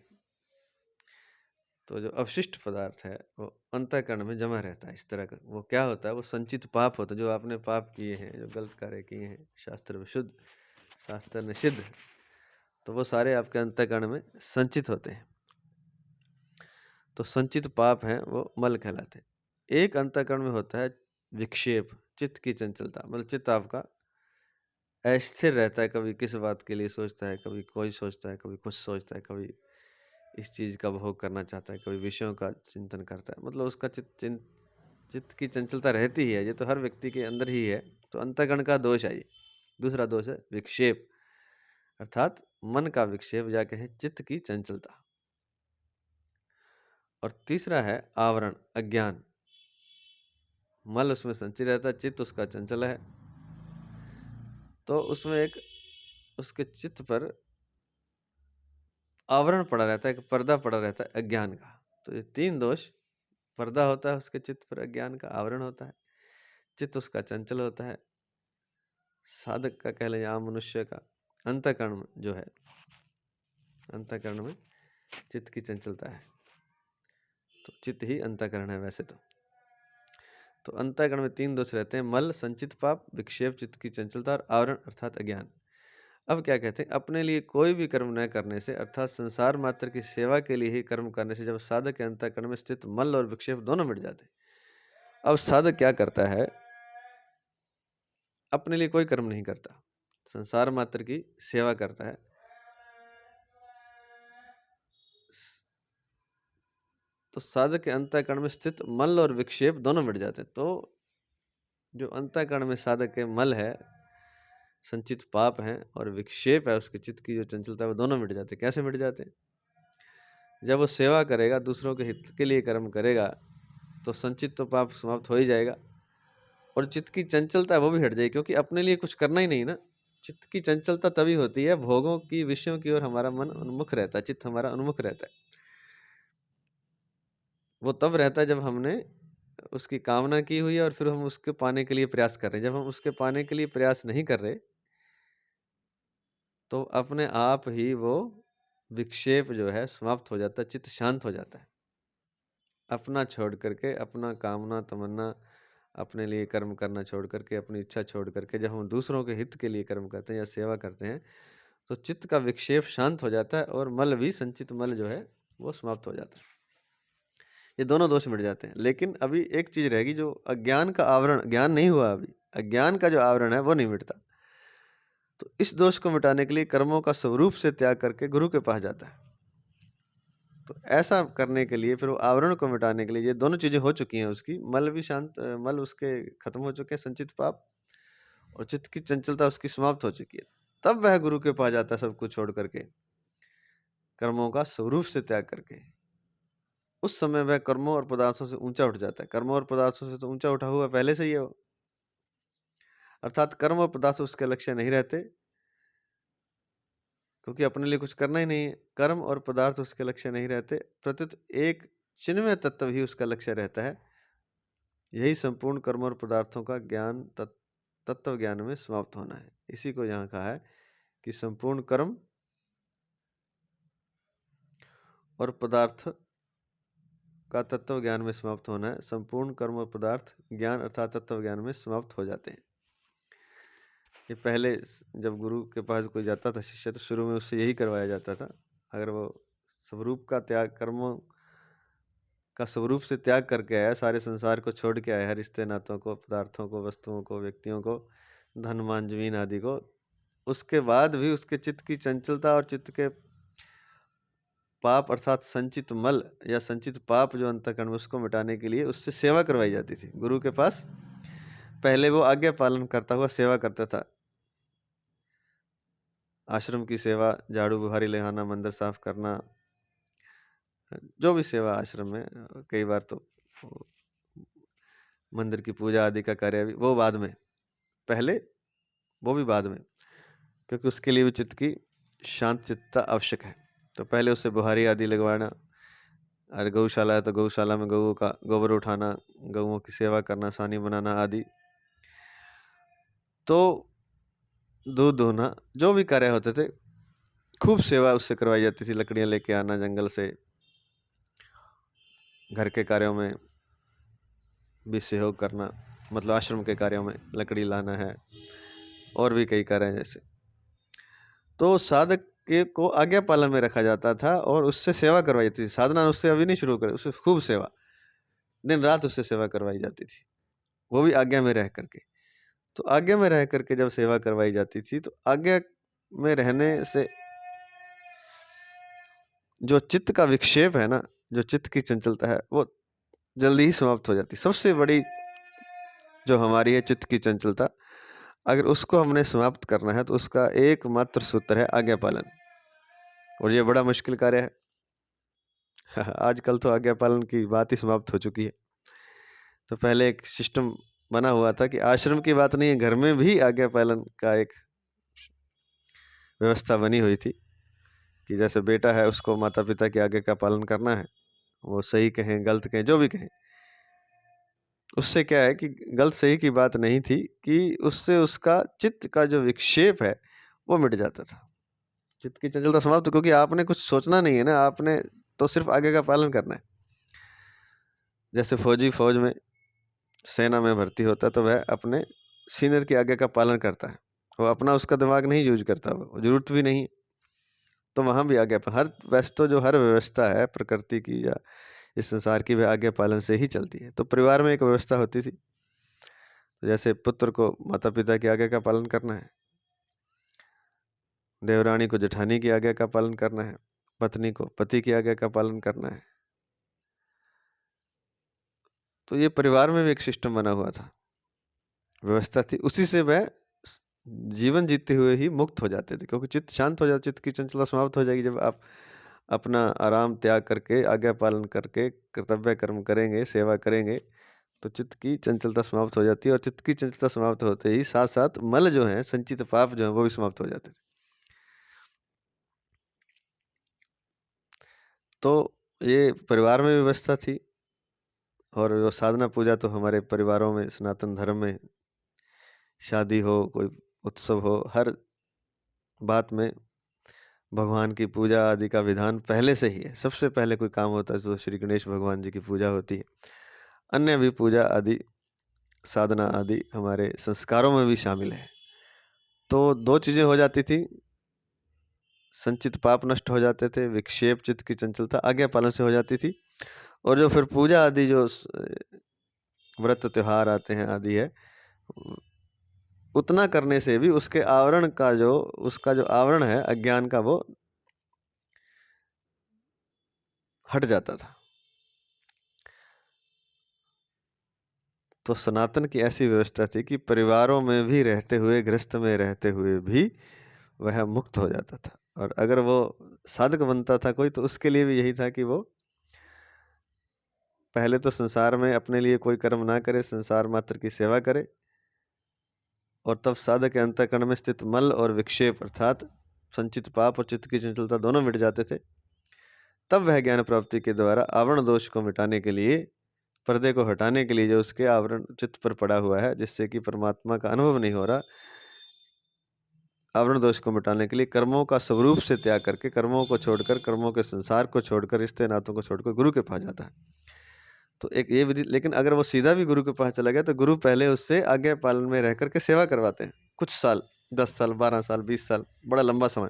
तो जो अवशिष्ट पदार्थ है वो अंतःकरण में जमा रहता है। इस तरह का वो क्या होता है, वो संचित पाप होता है। जो आपने पाप किए हैं, जो गलत कार्य किए हैं, शास्त्र विशुद्ध, शास्त्र निषिद्ध, तो वो सारे आपके अंतःकरण में संचित होते हैं। तो संचित पाप हैं वो मल कहलाते हैं। एक अंतःकरण में होता है विक्षेप, चित्त की चंचलता, मतलब चित्त आपका अस्थिर रहता है। कभी किस बात के लिए सोचता है, कभी कोई सोचता है, कभी कुछ सोचता है, कभी इस चीज़ का भोग करना चाहता है, कभी विषयों का चिंतन करता है। मतलब उसका चित्त की चंचलता रहती ही है। ये तो हर व्यक्ति के अंदर ही है। तो अंतःकरण का दोष है ये। दूसरा दोष है विक्षेप, अर्थात मन का विक्षेप, या कहें चित्त की चंचलता। और तीसरा है आवरण, अज्ञान। मल उसमें संचित रहता है, चित्त उसका चंचल है, तो उसमें एक उसके चित्त पर आवरण पड़ा रहता है, एक पर्दा पड़ा रहता है अज्ञान का। तो ये 3 दोष, पर्दा होता है उसके चित्त पर, अज्ञान का आवरण होता है, चित्त उसका चंचल होता है, साधक का कह लें, आम मनुष्य का अंतःकरण जो है, अंतःकरण में चित्त की चंचलता है। तो चित्त ही अंतःकरण है वैसे तो अंतःकरण में 3 दोष रहते हैं, मल, संचित पाप, विक्षेप, चित्त की चंचलता, और आवरण अर्थात अज्ञान। अब क्या कहते हैं, अपने लिए कोई भी कर्म न करने से, अर्थात संसार मात्र की सेवा के लिए ही कर्म करने से, जब साधक के अंतःकरण में स्थित मल और विक्षेप दोनों मिट जाते हैं। अब साधक क्या करता है, अपने लिए कोई कर्म नहीं करता, संसार मात्र की सेवा करता है। तो साधक के अंतःकरण में स्थित मल और विक्षेप दोनों मिट जाते हैं। तो जो अंतःकरण में साधक के मल है, संचित पाप है, और विक्षेप है, उसके चित्त की जो चंचलता है, वो दोनों मिट जाते हैं। कैसे मिट जाते हैं, जब वो सेवा करेगा, दूसरों के हित के लिए कर्म करेगा, तो संचित तो पाप समाप्त हो ही जाएगा, और चित्त की चंचलता है वो भी हट जाएगी, क्योंकि अपने लिए कुछ करना ही नहीं ना। चित्त की चंचलता तभी होती है, भोगों की, विषयों की ओर हमारा मन उन्मुख रहता है, चित्त हमारा उन्मुख रहता है। वो तब रहता है जब हमने उसकी कामना की हुई है, और फिर हम उसके पाने के लिए प्रयास कर रहे हैं। जब हम उसके पाने के लिए प्रयास नहीं कर रहे, तो अपने आप ही वो विक्षेप जो है समाप्त हो जाता है, चित्त शांत हो जाता है। अपना छोड़ करके, अपना कामना तमन्ना, अपने लिए कर्म करना छोड़ करके, अपनी इच्छा छोड़ करके, जब हम दूसरों के हित के लिए कर्म करते हैं या सेवा करते हैं, तो चित्त का विक्षेप शांत हो जाता है, और मल भी, संचित मल जो है वो समाप्त हो जाता है। ये दोनों दोष मिट जाते हैं। लेकिन अभी एक चीज रहेगी, जो अज्ञान का आवरण, ज्ञान नहीं हुआ अभी, अज्ञान का जो आवरण है वो नहीं मिटता। तो इस दोष को मिटाने के लिए कर्मों का स्वरूप से त्याग करके गुरु के पास जाता है। तो ऐसा करने के लिए, फिर वो आवरण को मिटाने के लिए, ये दोनों चीजें हो चुकी हैं उसकी, मल भी शांत, मल उसके खत्म हो चुके हैं, संचित पाप, और चित्त की चंचलता उसकी समाप्त हो चुकी है। तब वह गुरु के पास जाता है, सब कुछ छोड़ करके, कर्मों का स्वरूप से त्याग करके। उस समय वह कर्मों और पदार्थों से ऊंचा उठ जाता है। कर्मों और पदार्थों से तो ऊंचा उठा हुआ पहले से ही है वो, अर्थात कर्म और पदार्थ उसके लक्ष्य नहीं रहते, क्योंकि अपने लिए कुछ करना ही नहीं है। कर्म और पदार्थ उसके लक्ष्य नहीं रहते, प्रत्युत एक चिन्मय तत्व ही उसका लक्ष्य रहता है। यही संपूर्ण कर्म और पदार्थों का ज्ञान, तत्व ज्ञान में समाप्त होना है। इसी को यहाँ कहा है कि संपूर्ण कर्म और पदार्थ का तत्व ज्ञान में समाप्त होना है। संपूर्ण कर्म और पदार्थ ज्ञान अर्थात तत्व ज्ञान में समाप्त हो जाते हैं। ये पहले जब गुरु के पास कोई जाता था शिष्य, तो शुरू में उससे यही करवाया जाता था। अगर वो स्वरूप का त्याग, कर्मों का स्वरूप से त्याग करके आया, सारे संसार को छोड़ के आया है, रिश्ते नातों को, पदार्थों को, वस्तुओं को, व्यक्तियों को, धन मान जमीन आदि को, उसके बाद भी उसके चित्त की चंचलता और चित्त के पाप अर्थात संचित मल या संचित पाप जो अंतःकरण में, उसको मिटाने के लिए उससे सेवा करवाई जाती थी। गुरु के पास पहले वो आज्ञा पालन करता हुआ सेवा करता था, आश्रम की सेवा, झाड़ू बुहारी ले आना, मंदिर साफ करना, जो भी सेवा आश्रम में कई बार तो वो मंदिर की पूजा आदि का कार्य भी वो बाद में, पहले वो भी बाद में, क्योंकि उसके लिए भी चित्त की शांत चित्तता आवश्यक है। तो पहले उससे बुहारी आदि लगवाना, अगर गौशाला है तो गौशाला में गऊओं का गोबर उठाना, गऊओं की सेवा करना, सानी बनाना आदि। तो दूध दोहना, जो भी कार्य होते थे, खूब सेवा उससे करवाई जाती थी। लकड़ियाँ लेके आना जंगल से, घर के कार्यों में भी सहयोग करना, मतलब आश्रम के कार्यों में लकड़ी लाना है, और भी कई कार्य हैं जैसे। तो साधक के को आज्ञा पालन में रखा जाता था और उससे सेवा करवाई जाती थी। साधना उससे अभी नहीं शुरू करे, उससे खूब सेवा, दिन रात उससे सेवा करवाई जाती थी, वो भी आज्ञा में रह करके। तो आज्ञा में रह करके जब सेवा करवाई जाती थी, तो आज्ञा में रहने से जो चित्त का विक्षेप है ना, जो चित्त की चंचलता है, वो जल्दी ही समाप्त हो जाती। सबसे बड़ी जो हमारी है चित्त की चंचलता, अगर उसको हमने समाप्त करना है तो उसका एकमात्र सूत्र है आज्ञा पालन, और ये बड़ा मुश्किल कार्य है। आजकल तो आज्ञा पालन की बात ही समाप्त हो चुकी है। तो पहले एक सिस्टम बना हुआ था कि आश्रम की बात नहीं है, घर में भी आज्ञा पालन का एक व्यवस्था बनी हुई थी कि जैसे बेटा है उसको माता पिता की आज्ञा का पालन करना है, वो सही कहें गलत कहें जो भी कहें। उससे क्या है कि गलत सही की बात नहीं थी, कि उससे उसका चित्त का जो विक्षेप है वो मिट जाता था, चित्त की चंचलता समाप्त, क्योंकि आपने कुछ सोचना नहीं है ना, आपने तो सिर्फ आज्ञा का पालन करना है। जैसे फौजी फौज में, सेना में भर्ती होता है तो वह अपने सीनियर की आज्ञा का पालन करता है, वो अपना उसका दिमाग नहीं यूज करता, वो जरूरत भी नहीं। तो वहाँ भी आज्ञा हर वैसे तो जो हर व्यवस्था है प्रकृति की या इस संसार की, वह आज्ञा पालन से ही चलती है। तो परिवार में एक व्यवस्था होती थी, जैसे पुत्र को माता पिता की आज्ञा का पालन करना है, देवरानी को जेठानी की आज्ञा का पालन करना है, पत्नी को पति की आज्ञा का पालन करना है। तो ये परिवार में भी एक सिस्टम बना हुआ था, व्यवस्था थी, उसी से वह जीवन जीते हुए ही मुक्त हो जाते थे, क्योंकि चित्त शांत हो जाता, चित्त की चंचलता समाप्त हो जाएगी जब आप अपना आराम त्याग करके आज्ञा पालन करके कर्तव्य कर्म करेंगे, सेवा करेंगे, तो चित्त की चंचलता समाप्त हो जाती है। और चित्त की चंचलता समाप्त होते ही साथ साथ मल जो है, संचित पाप जो है, वो भी समाप्त हो जाते थे। तो ये परिवार में व्यवस्था थी, और वो साधना पूजा तो हमारे परिवारों में, सनातन धर्म में, शादी हो, कोई उत्सव हो, हर बात में भगवान की पूजा आदि का विधान पहले से ही है। सबसे पहले कोई काम होता है तो श्री गणेश भगवान जी की पूजा होती है। अन्य भी पूजा आदि, साधना आदि हमारे संस्कारों में भी शामिल है। तो दो चीज़ें हो जाती थी, संचित पाप नष्ट हो जाते थे, विक्षेप चित्त की चंचलता आज्ञा पालन से हो जाती थी। और जो फिर पूजा आदि जो व्रत त्योहार आते हैं आदि है, उतना करने से भी उसके आवरण का जो, उसका जो आवरण है अज्ञान का, वो हट जाता था। तो सनातन की ऐसी व्यवस्था थी कि परिवारों में भी रहते हुए, गृहस्थ में रहते हुए भी वह मुक्त हो जाता था। और अगर वो साधक बनता था कोई, तो उसके लिए भी यही था कि वो पहले तो संसार में अपने लिए कोई कर्म ना करे, संसार मात्र की सेवा करे, और तब साधक के अंतःकरण में स्थित मल और विक्षेप अर्थात संचित पाप और चित्त की चंचलता दोनों मिट जाते थे। तब वह ज्ञान प्राप्ति के द्वारा आवरण दोष को मिटाने के लिए, पर्दे को हटाने के लिए, जो उसके आवरण चित्त पर पड़ा हुआ है जिससे कि परमात्मा का अनुभव नहीं हो रहा, आवरण दोष को मिटाने के लिए कर्मों का स्वरूप से त्याग करके, कर्मों को छोड़कर, कर्मों के संसार को छोड़कर, रिश्ते नातों को छोड़कर गुरु के पास जाता है। तो एक ये विधि, लेकिन अगर वो सीधा भी गुरु के पास चला गया तो गुरु पहले उससे आज्ञा पालन में रह करके सेवा करवाते हैं कुछ साल, 10 साल, 12 साल, 20 साल, बड़ा लंबा समय।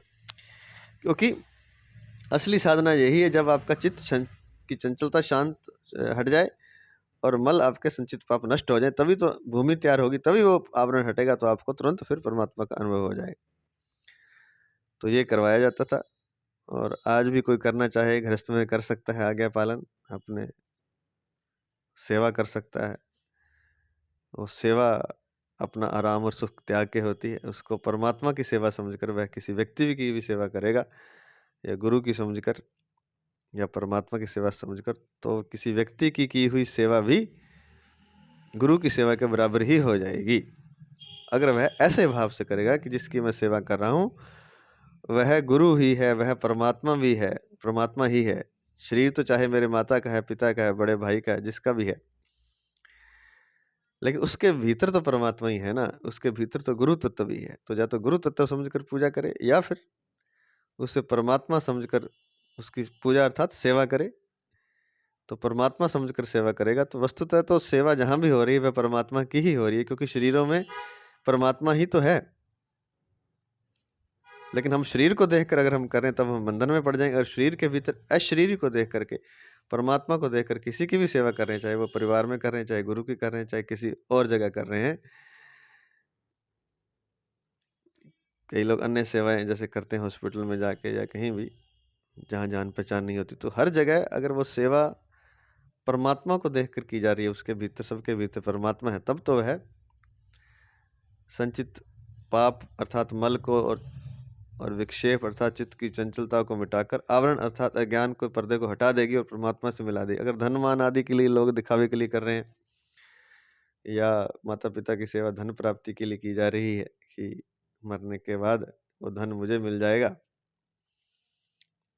क्योंकि असली साधना यही है, जब आपका चित्त की चंचलता शांत हट जाए और मल आपके संचित पाप नष्ट हो जाए, तभी तो भूमि तैयार होगी, तभी वो आवरण हटेगा, तो आपको तुरंत फिर परमात्मा का अनुभव हो जाएगा। तो ये करवाया जाता था, और आज भी कोई करना चाहे गृहस्थ में कर सकता है आज्ञा पालन, अपने सेवा कर सकता है। वो सेवा अपना आराम और सुख त्याग के होती है, उसको परमात्मा की सेवा समझकर वह किसी व्यक्ति की भी सेवा करेगा, या गुरु की समझकर या परमात्मा की सेवा समझकर, तो किसी व्यक्ति की हुई सेवा भी गुरु की सेवा के बराबर ही हो जाएगी। अगर वह ऐसे भाव से करेगा कि जिसकी मैं सेवा कर रहा हूँ वह गुरु ही है, वह परमात्मा भी है, परमात्मा ही है। शरीर तो चाहे मेरे माता का है, पिता का है, बड़े भाई का है, जिसका भी है, लेकिन उसके भीतर तो परमात्मा ही है ना, उसके भीतर तो गुरु तत्व भी है। तो या तो गुरु तत्व समझकर पूजा करे, या फिर उसे परमात्मा समझकर उसकी पूजा अर्थात सेवा करे। तो परमात्मा समझकर सेवा करेगा तो वस्तुतः तो सेवा जहां भी हो रही है वह परमात्मा की ही हो रही है, क्योंकि शरीरों में परमात्मा ही तो है। लेकिन हम शरीर को देखकर अगर हम करें तब हम बंधन में पड़ जाएंगे। और शरीर के भीतर अशरीरी को देख करके, परमात्मा को देखकर किसी की भी सेवा कर रहे हैं, चाहे वो परिवार में कर रहे हैं, चाहे गुरु की कर रहे हैं, चाहे किसी और जगह कर रहे हैं। कई लोग अन्य सेवाएं जैसे करते हैं हॉस्पिटल में जाके या कहीं भी जहाँ जान पहचान नहीं होती, तो हर जगह अगर वो सेवा परमात्मा को देखकर की जा रही है, उसके भीतर सबके भीतर परमात्मा है, तब तो वह संचित पाप अर्थात मल को और विक्षेप अर्थात चित्त की चंचलता को मिटाकर आवरण अर्थात अज्ञान को पर्दे को हटा देगी और परमात्मा से मिला देगी। अगर धन मान आदि के लिए लोग दिखावे के लिए कर रहे हैं, या माता पिता की सेवा धन प्राप्ति के लिए की जा रही है कि मरने के बाद वो धन मुझे मिल जाएगा,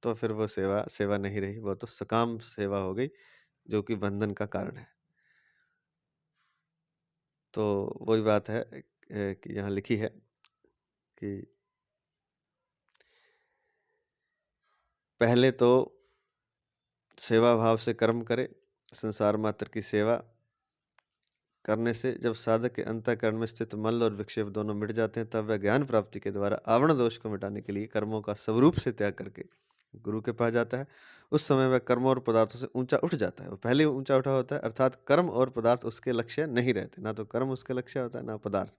तो फिर वो सेवा सेवा नहीं रही, वो तो सकाम सेवा हो गई, जो कि बंधन का कारण है। तो वही बात है कि यहाँ लिखी है कि पहले तो सेवा भाव से कर्म करे, संसार मात्र की सेवा करने से जब साधक के अंतःकरण में स्थित मल और विक्षेप दोनों मिट जाते हैं, तब वह ज्ञान प्राप्ति के द्वारा आवरण दोष को मिटाने के लिए कर्मों का स्वरूप से त्याग करके गुरु के पास जाता है। उस समय वह कर्मों और पदार्थों से ऊंचा उठ जाता है। वो पहले ही ऊंचा उठा होता है, अर्थात कर्म और पदार्थ उसके लक्ष्य नहीं रहते। ना तो कर्म उसके लक्ष्य होता है, ना पदार्थ।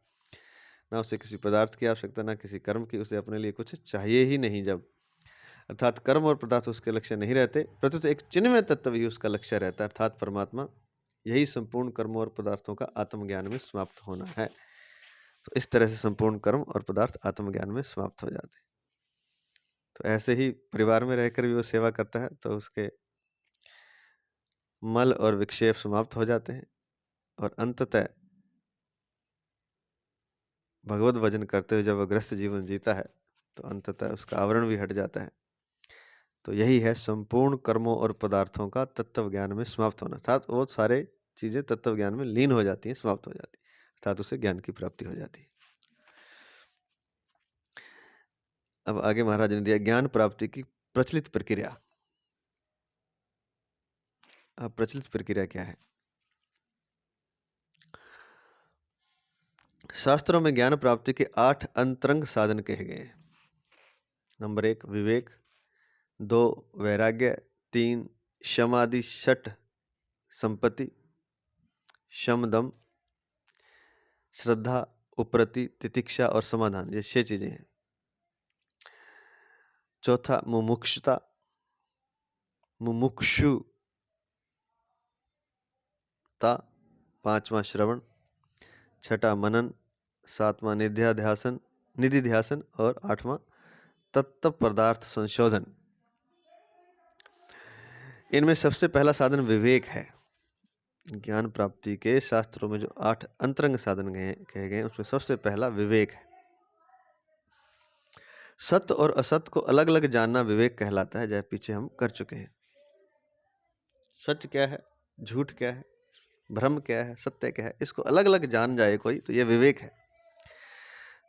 ना उसे किसी पदार्थ की आवश्यकता, ना किसी कर्म की। उसे अपने लिए कुछ चाहिए ही नहीं। जब अर्थात कर्म और पदार्थ उसके लक्ष्य नहीं रहते, प्रत्युत एक चिन्मय तत्व ही उसका लक्ष्य रहता है, अर्थात परमात्मा। यही संपूर्ण कर्मों और पदार्थों का आत्मज्ञान में समाप्त होना है। तो इस तरह से संपूर्ण कर्म और पदार्थ आत्मज्ञान में समाप्त हो जाते हैं। तो ऐसे ही परिवार में रहकर भी वो सेवा करता है, तो उसके मल और विक्षेप समाप्त हो जाते हैं, और अंततः भगवत भजन करते हुए जब वह ग्रस्त जीवन जीता है, तो अंततः उसका आवरण भी हट जाता है। तो यही है संपूर्ण कर्मों और पदार्थों का तत्व ज्ञान में समाप्त होना, अर्थात वो सारे चीजें तत्व ज्ञान में लीन हो जाती हैं, समाप्त हो जाती है, अर्थात उसे ज्ञान की प्राप्ति हो जाती है। अब आगे महाराज ने दिया ज्ञान प्राप्ति की प्रचलित प्रक्रिया। अब प्रचलित प्रक्रिया क्या है? शास्त्रों में ज्ञान प्राप्ति के 8 अंतरंग साधन कहे गए हैं। नंबर 1 विवेक, 2 वैराग्य, 3 शमादि, 6 संपत्ति, शम दम, श्रद्धा, उपरति, तितिक्षा और समाधान। ये 6 चीजें हैं। चौथा मुमुक्षुता, मुमुक्षुता। 5वां श्रवण, 6वां मनन, 7वां निधिध्यासन और 8वां तत्व पदार्थ संशोधन। इनमें सबसे पहला साधन विवेक है। ज्ञान प्राप्ति के शास्त्रों में जो 8 अंतरंग साधन कहे गए उसमें सबसे पहला विवेक है। सत्य और असत्य को अलग अलग जानना विवेक कहलाता है, जैसे पीछे हम कर चुके हैं। सत्य क्या है, झूठ क्या है, भ्रम क्या है, सत्य क्या है, इसको अलग अलग जान जाए कोई, तो यह विवेक है।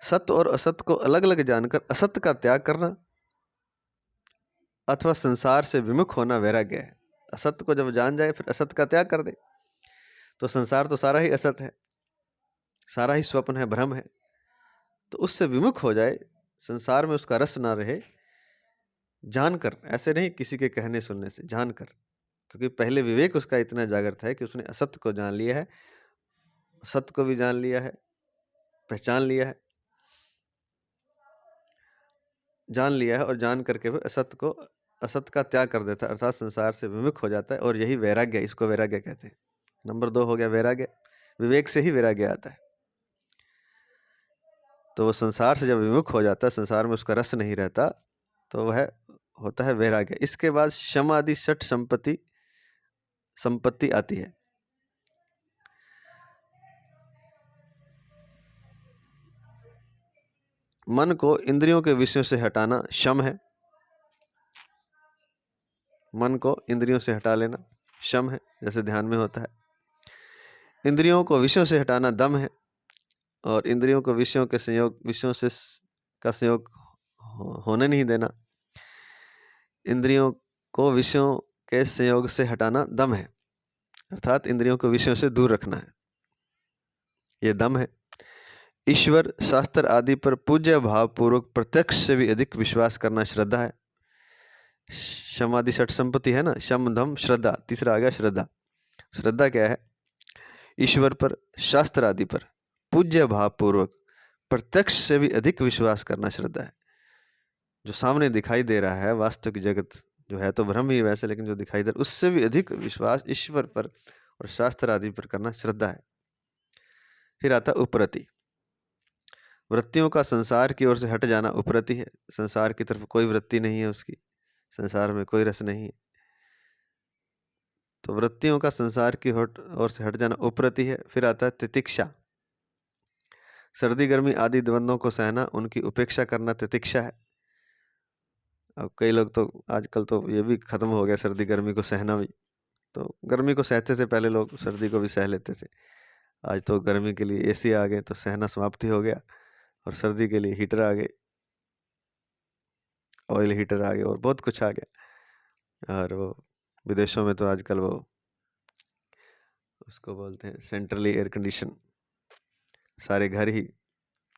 सत्य और असत्य को अलग अलग जानकर असत्य का त्याग करना अथवा संसार से विमुख होना वैराग्य है। असत्य को जब जान जाए फिर असत्य का त्याग कर दे, तो संसार तो सारा ही असत्य है, सारा ही स्वप्न है, भ्रम है, तो उससे विमुख हो जाए, संसार में उसका रस ना रहे, जानकर, ऐसे नहीं किसी के कहने सुनने से, जानकर। क्योंकि पहले विवेक उसका इतना जागृत है कि उसने असत्य को जान लिया है, सत्य को भी जान लिया है, पहचान लिया है, जान लिया है, और जान करके वो असत्य का त्याग कर देता है, अर्थात संसार से विमुख हो जाता है। और यही वैराग्य, इसको वैराग्य कहते हैं। नंबर 2 हो गया वैराग्य। विवेक से ही वैराग्य आता है। तो वो संसार से जब विमुख हो जाता है, संसार में उसका रस नहीं रहता, तो वह होता है वैराग्य। इसके बाद शम आदि षट संपत्ति आती है। मन को इंद्रियों के विषयों से हटाना शम है। मन को इंद्रियों से हटा लेना शम है, जैसे ध्यान में होता है। इंद्रियों को विषयों से हटाना दम है, और इंद्रियों को विषयों से का संयोग होने नहीं देना। इंद्रियों को विषयों के संयोग से हटाना दम है, अर्थात इंद्रियों को विषयों से दूर रखना है, ये दम है। ईश्वर, शास्त्र आदि पर पूज्य भाव पूर्वक प्रत्यक्ष से भी अधिक विश्वास करना श्रद्धा है। समाधि षट संपत्ति है ना, शम दम श्रद्धा, तीसरा आ गया श्रद्धा। श्रद्धा क्या है? ईश्वर पर, शास्त्र आदि पर पूज्य भाव पूर्वक प्रत्यक्ष से भी अधिक विश्वास करना श्रद्धा है। जो सामने दिखाई दे रहा है, वास्तविक जगत जो है तो ब्रह्म ही वैसे, लेकिन जो दिखाई दे रहा है उससे भी अधिक विश्वास ईश्वर पर और शास्त्र आदि पर करना श्रद्धा है। फिर आता उपरति। वृत्तियों का संसार की ओर से हट जाना उपरति है। संसार की तरफ कोई वृत्ति नहीं है उसकी, संसार में कोई रस नहीं है, तो वृत्तियों का संसार की ओर से हट जाना उपरति है। फिर आता है तितिक्षा। सर्दी गर्मी आदि द्वंद्वों को सहना, उनकी उपेक्षा करना तितिक्षा है। अब कई लोग तो आजकल तो ये भी खत्म हो गया, सर्दी गर्मी को सहना भी। तो गर्मी को सहते थे पहले लोग, सर्दी को भी सह लेते थे। आज तो गर्मी के लिए एसी आ गए, तो सहना समाप्ति हो गया, और सर्दी के लिए हीटर आ गए, ऑयल हीटर आ गए, और बहुत कुछ आ गया। और वो विदेशों में तो आजकल वो उसको बोलते हैं सेंट्रली एयर कंडीशन, सारे घर ही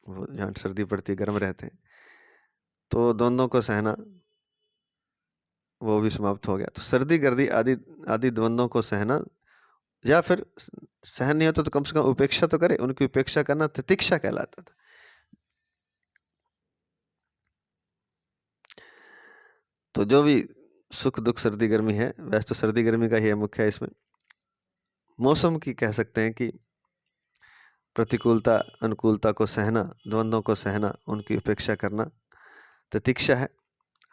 वो जहाँ सर्दी पड़ती है गर्म रहते हैं, तो दोनों को सहना वो भी समाप्त हो गया। तो सर्दी गर्दी आदि आदि द्वंद्वों को सहना, या फिर सहन नहीं होता तो कम से कम उपेक्षा तो करे, उनकी उपेक्षा करना तितिक्षा कहलाता था। तो जो भी सुख दुख सर्दी गर्मी है, वैसे तो सर्दी गर्मी का ही है मुख्य है इसमें। मौसम की कह सकते हैं कि प्रतिकूलता अनुकूलता को सहना, द्वंद्वों को सहना, उनकी उपेक्षा करना तितिक्षा है,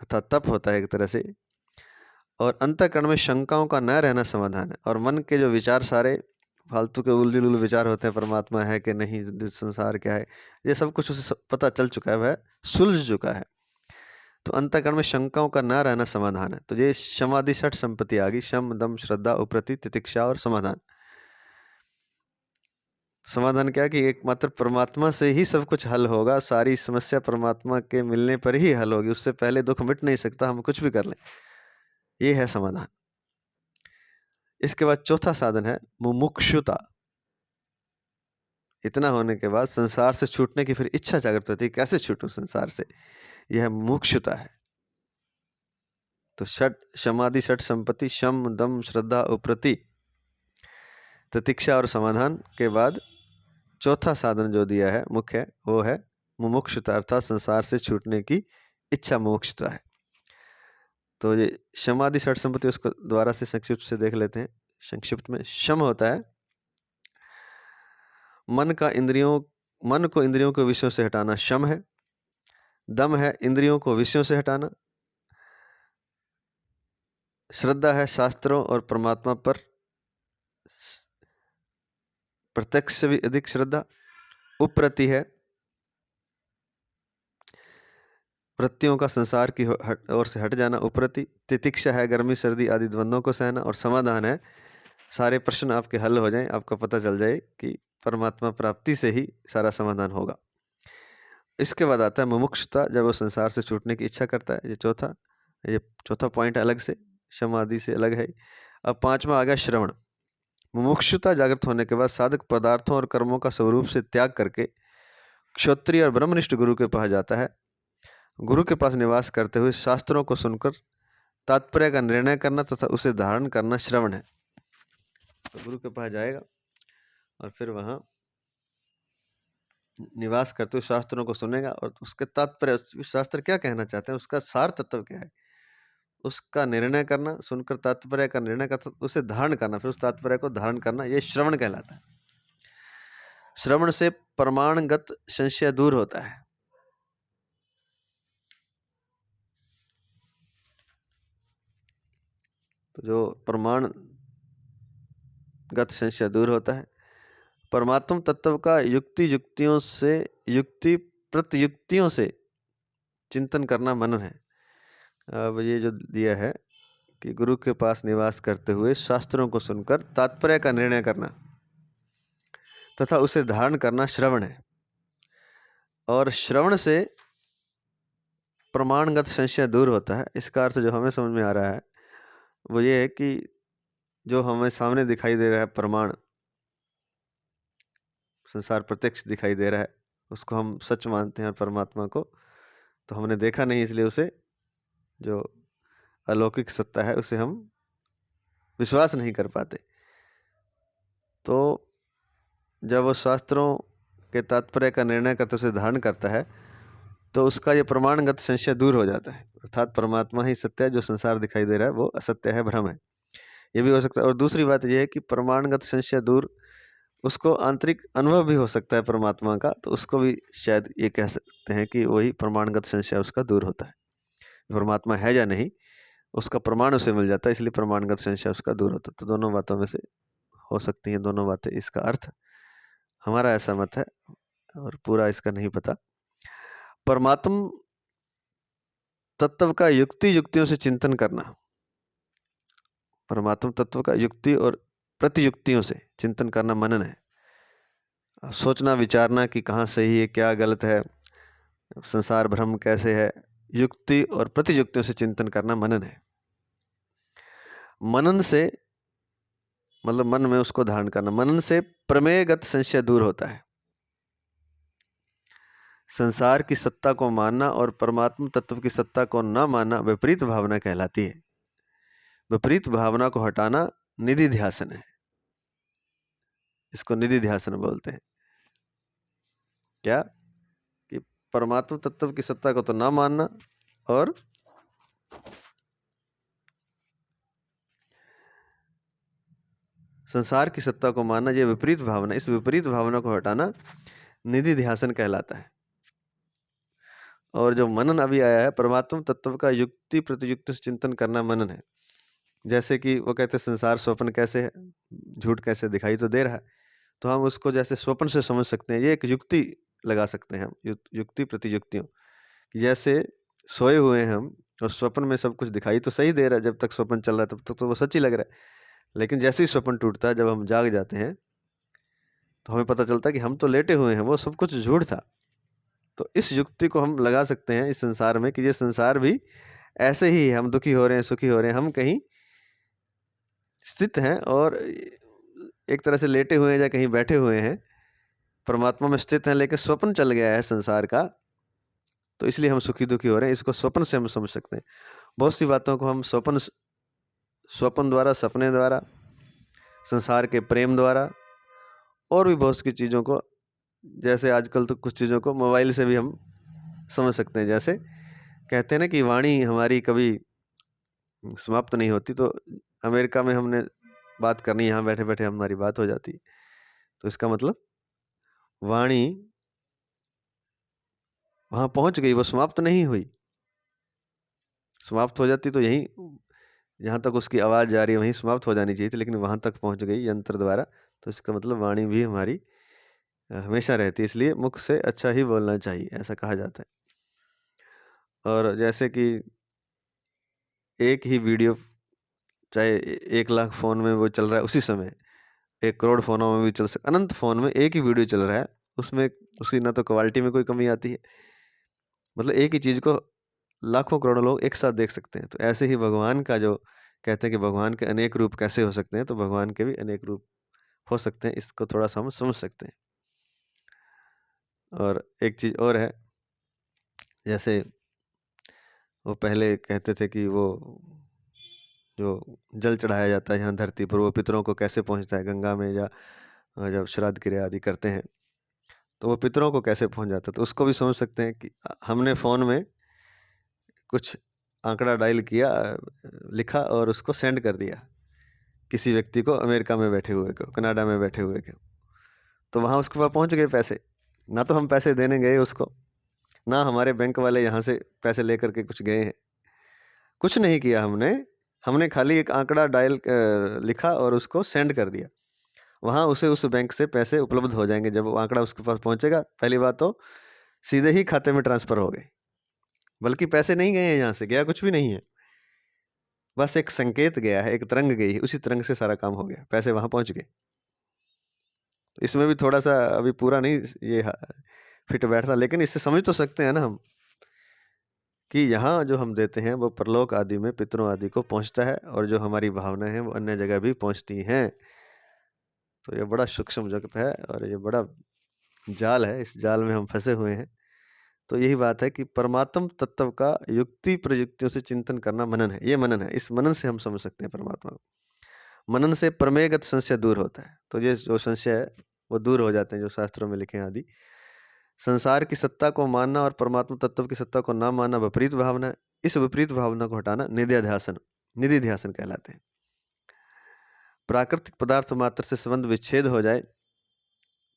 अर्थात तप होता है एक तरह से। और अंतःकरण में शंकाओं का न रहना समाधान है। और मन के जो विचार सारे फालतू के उल्लू विचार होते हैं, परमात्मा है कि नहीं, संसार क्या है, ये सब कुछ उसे पता चल चुका है, वह सुलझ चुका है। तो अंतःकरण में शंकाओं का न रहना समाधान है। तो ये समाधि षट संपत्ति आ गई, शम दम श्रद्धा उपरति तितिक्षा और समाधान। समाधान क्या है कि एकमात्र परमात्मा से ही सब कुछ हल होगा, सारी समस्या परमात्मा के मिलने पर ही हल होगी, उससे पहले दुख मिट नहीं सकता, हम कुछ भी कर लें। ये है समाधान। इसके बाद चौथा साधन है मुमुक्षुता। इतना होने के बाद संसार से छूटने की फिर इच्छा जागृत होती है, कैसे छूटूं संसार से, यह मुमुक्षुता है। तो समाधि षट संपत्ति, शम दम श्रद्धा उपरति तितिक्षा और समाधान के बाद चौथा साधन जो दिया है मुख्य, वो है मुमुक्षुता, अर्थात संसार से छूटने की इच्छा मुमुक्षुता है। तो ये समाधि षट संपत्ति उसको दोबारा से संक्षिप्त से देख लेते हैं। संक्षिप्त में शम होता है मन को इंद्रियों के विषयों से हटाना शम है। दम है इंद्रियों को विषयों से हटाना। श्रद्धा है शास्त्रों और परमात्मा पर प्रत्यक्ष से भी अधिक श्रद्धा। उपरति है वृत्तियों का संसार की ओर से हट जाना उपरति। तितिक्षा है गर्मी सर्दी आदि द्वंद्वों को सहना। और समाधान है सारे प्रश्न आपके हल हो जाएं, आपको पता चल जाए कि परमात्मा प्राप्ति से ही सारा समाधान होगा। इसके बाद आता है मुमुक्षुता, जब वो संसार से छूटने की इच्छा करता है। ये चौथा पॉइंट अलग से, समाधि से अलग है। अब पांचवा आ गया श्रवण। मुमुक्षुता जागृत होने के बाद साधक पदार्थों और कर्मों का स्वरूप से त्याग करके क्षत्रिय और ब्रह्मनिष्ठ गुरु के पास जाता है। गुरु के पास निवास करते हुए शास्त्रों को सुनकर तात्पर्य का निर्णय करना तथा उसे धारण करना श्रवण है। तो गुरु के पास जाएगा और फिर वहां निवास करते हुए शास्त्रों को सुनेगा और उसके तात्पर्य, शास्त्र क्या कहना चाहते हैं, उसका सार तत्व क्या है, उसका निर्णय करना, सुनकर तात्पर्य का निर्णय करना, उसे धारण करना, फिर उस तात्पर्य को धारण करना, ये श्रवण कहलाता है। श्रवण से प्रमाणगत संशय दूर होता है। तो जो प्रमाणगत संशय दूर होता है, परमात्म तत्व का युक्ति प्रत्युक्तियों से चिंतन करना मनन है। अब ये जो दिया है कि गुरु के पास निवास करते हुए शास्त्रों को सुनकर तात्पर्य का निर्णय करना तथा उसे धारण करना श्रवण है। और श्रवण से प्रमाणगत संशय दूर होता है। इसका अर्थ जो हमें समझ में आ रहा है वो ये है कि जो हमें सामने दिखाई दे रहा है प्रमाण, संसार प्रत्यक्ष दिखाई दे रहा है, उसको हम सच मानते हैं। और परमात्मा को तो हमने देखा नहीं, इसलिए उसे जो अलौकिक सत्ता है उसे हम विश्वास नहीं कर पाते। तो जब वो शास्त्रों के तात्पर्य का निर्णय करते उसे धारण करता है तो उसका ये प्रमाणगत संशय दूर हो जाता है। अर्थात परमात्मा ही सत्य है, जो संसार दिखाई दे रहा है वो असत्य है, भ्रम है, ये भी हो सकता है। और दूसरी बात यह है कि प्रमाणगत संशय दूर, उसको आंतरिक अनुभव भी हो सकता है परमात्मा का, तो उसको भी शायद ये कह सकते हैं कि वही प्रमाणगत संशय उसका दूर होता है। परमात्मा है या नहीं उसका प्रमाण उसे मिल जाता है, इसलिए प्रमाणगत संशय उसका दूर होता है। तो दोनों बातों में से हो सकती हैं दोनों बातें, इसका अर्थ हमारा ऐसा मत है और पूरा इसका नहीं पता। परमात्म तत्व का युक्तियों से चिंतन करना, परमात्म तत्व का युक्ति और प्रतियुक्तियों से चिंतन करना मनन है। सोचना विचारना कि कहाँ सही है क्या गलत है, संसार भ्रम कैसे है, युक्ति और प्रतियुक्तियों से चिंतन करना मनन है। मनन से मतलब मन में उसको धारण करना। मनन से प्रमेयगत संशय दूर होता है। संसार की सत्ता को मानना और परमात्म तत्व की सत्ता को न मानना विपरीत भावना कहलाती है। विपरीत भावना को हटाना निधि ध्यासन है। इसको निधि ध्यासन बोलते हैं। क्या कि परमात्म तत्व की सत्ता को तो ना मानना और संसार की सत्ता को मानना, ये विपरीत भावना, इस विपरीत भावना को हटाना निधि ध्यासन कहलाता है। और जो मनन अभी आया है, परमात्म तत्व का युक्ति प्रतियुक्ति से चिंतन करना मनन है। जैसे कि वो कहते हैं संसार स्वप्न कैसे है, झूठ कैसे दिखाई तो दे रहा है, तो हम उसको जैसे स्वप्न से समझ सकते हैं। ये एक युक्ति लगा सकते हैं हम, युक्ति प्रतियुक्तियों। जैसे सोए हुए हैं हम और स्वप्न में सब कुछ दिखाई तो सही दे रहा है, जब तक स्वप्न चल रहा है तब तक तो वो सच ही लग रहा है। लेकिन जैसे ही स्वप्न टूटता है, जब हम जाग जाते हैं तो हमें पता चलता है कि हम तो लेटे हुए हैं, वो सब कुछ झूठ था। तो इस युक्ति को हम लगा सकते हैं इस संसार में कि ये संसार भी ऐसे ही है, हम दुखी हो रहे हैं, सुखी हो रहे हैं, हम कहीं स्थित हैं और एक तरह से लेटे हुए हैं या कहीं बैठे हुए हैं, परमात्मा में स्थित हैं, लेकिन स्वप्न चल गया है संसार का, तो इसलिए हम सुखी दुखी हो रहे हैं। इसको स्वप्न से हम समझ सकते हैं। बहुत सी बातों को हम स्वप्न द्वारा, सपने द्वारा, संसार के प्रेम द्वारा और भी बहुत सी चीज़ों को, जैसे आजकल तो कुछ चीज़ों को मोबाइल से भी हम समझ सकते हैं। जैसे कहते हैं ना कि वाणी हमारी कभी समाप्त नहीं होती, तो अमेरिका में हमने बात करनी, यहाँ बैठे बैठे हमारी बात हो जाती, तो इसका मतलब वाणी वहाँ पहुँच गई, वो समाप्त नहीं हुई। समाप्त हो जाती तो यहीं, जहाँ तक उसकी आवाज़ जा रही है वहीं समाप्त हो जानी चाहिए थी, लेकिन वहाँ तक पहुँच गई यंत्र द्वारा, तो इसका मतलब वाणी भी हमारी हमेशा रहती है। इसलिए मुख से अच्छा ही बोलना चाहिए, ऐसा कहा जाता है। और जैसे कि एक ही वीडियो, चाहे 1,00,000 फ़ोन में वो चल रहा है उसी समय, 1 करोड़ फ़ोनों में भी चल अनंत फ़ोन में एक ही वीडियो चल रहा है, उसमें उसकी ना तो क्वालिटी में कोई कमी आती है, मतलब एक ही चीज़ को लाखों करोड़ों लोग एक साथ देख सकते हैं। तो ऐसे ही भगवान का जो कहते हैं कि भगवान के अनेक रूप कैसे हो सकते हैं, तो भगवान के भी अनेक रूप हो सकते हैं, इसको थोड़ा-सा हम समझ सकते हैं। और एक चीज़ और है, जैसे वो पहले कहते थे कि वो जो जल चढ़ाया जाता है यहाँ धरती पर, वो पितरों को कैसे पहुँचता है गंगा में, या जब श्राद्ध क्रिया आदि करते हैं तो वो पितरों को कैसे पहुँच जाता है, तो उसको भी समझ सकते हैं कि हमने फ़ोन में कुछ आंकड़ा डायल किया, लिखा और उसको सेंड कर दिया किसी व्यक्ति को, अमेरिका में बैठे हुए को, कनाडा में बैठे हुए को, तो वहाँ उसके पास पहुँच गए पैसे। ना तो हम पैसे देने गए उसको, ना हमारे बैंक वाले यहाँ से पैसे लेकर के कुछ गए हैं। कुछ नहीं किया हमने, हमने खाली एक आंकड़ा डायल लिखा और उसको सेंड कर दिया। वहाँ उसे उस बैंक से पैसे उपलब्ध हो जाएंगे। जब वो आंकड़ा उसके पास पहुंचेगा, पहली बात तो सीधे ही खाते में ट्रांसफर हो गए, बल्कि पैसे नहीं गए हैं, यहाँ से गया कुछ भी नहीं है, बस एक संकेत गया है, एक तरंग गई है, उसी तरंग से सारा काम हो गया, पैसे वहां पहुंच गए। इसमें भी थोड़ा सा अभी पूरा नहीं ये फिट बैठता, लेकिन इससे समझ तो सकते हैं ना हम कि यहाँ जो हम देते हैं वो परलोक आदि में पितरों आदि को पहुंचता है, और जो हमारी भावनाएं हैं वो अन्य जगह भी पहुंचती हैं। तो ये बड़ा सूक्ष्म जगत है और ये बड़ा जाल है, इस जाल में हम फंसे हुए हैं। तो यही बात है कि परमात्म तत्व का युक्ति प्रयुक्तियों से चिंतन करना मनन है। ये मनन है, इस मनन से हम समझ सकते हैं परमात्मा को। मनन से प्रमेयगत संशय दूर होता है। तो ये जो संशय है वो दूर हो जाते हैं, जो शास्त्रों में लिखे हैं आदि। संसार की सत्ता को मानना और परमात्मा तत्व की सत्ता को ना मानना विपरीत भावना है। इस विपरीत भावना को हटाना निधिध्यासन, निधिध्यासन कहलाते हैं। प्राकृतिक पदार्थ मात्र से संबंध विच्छेद हो जाए,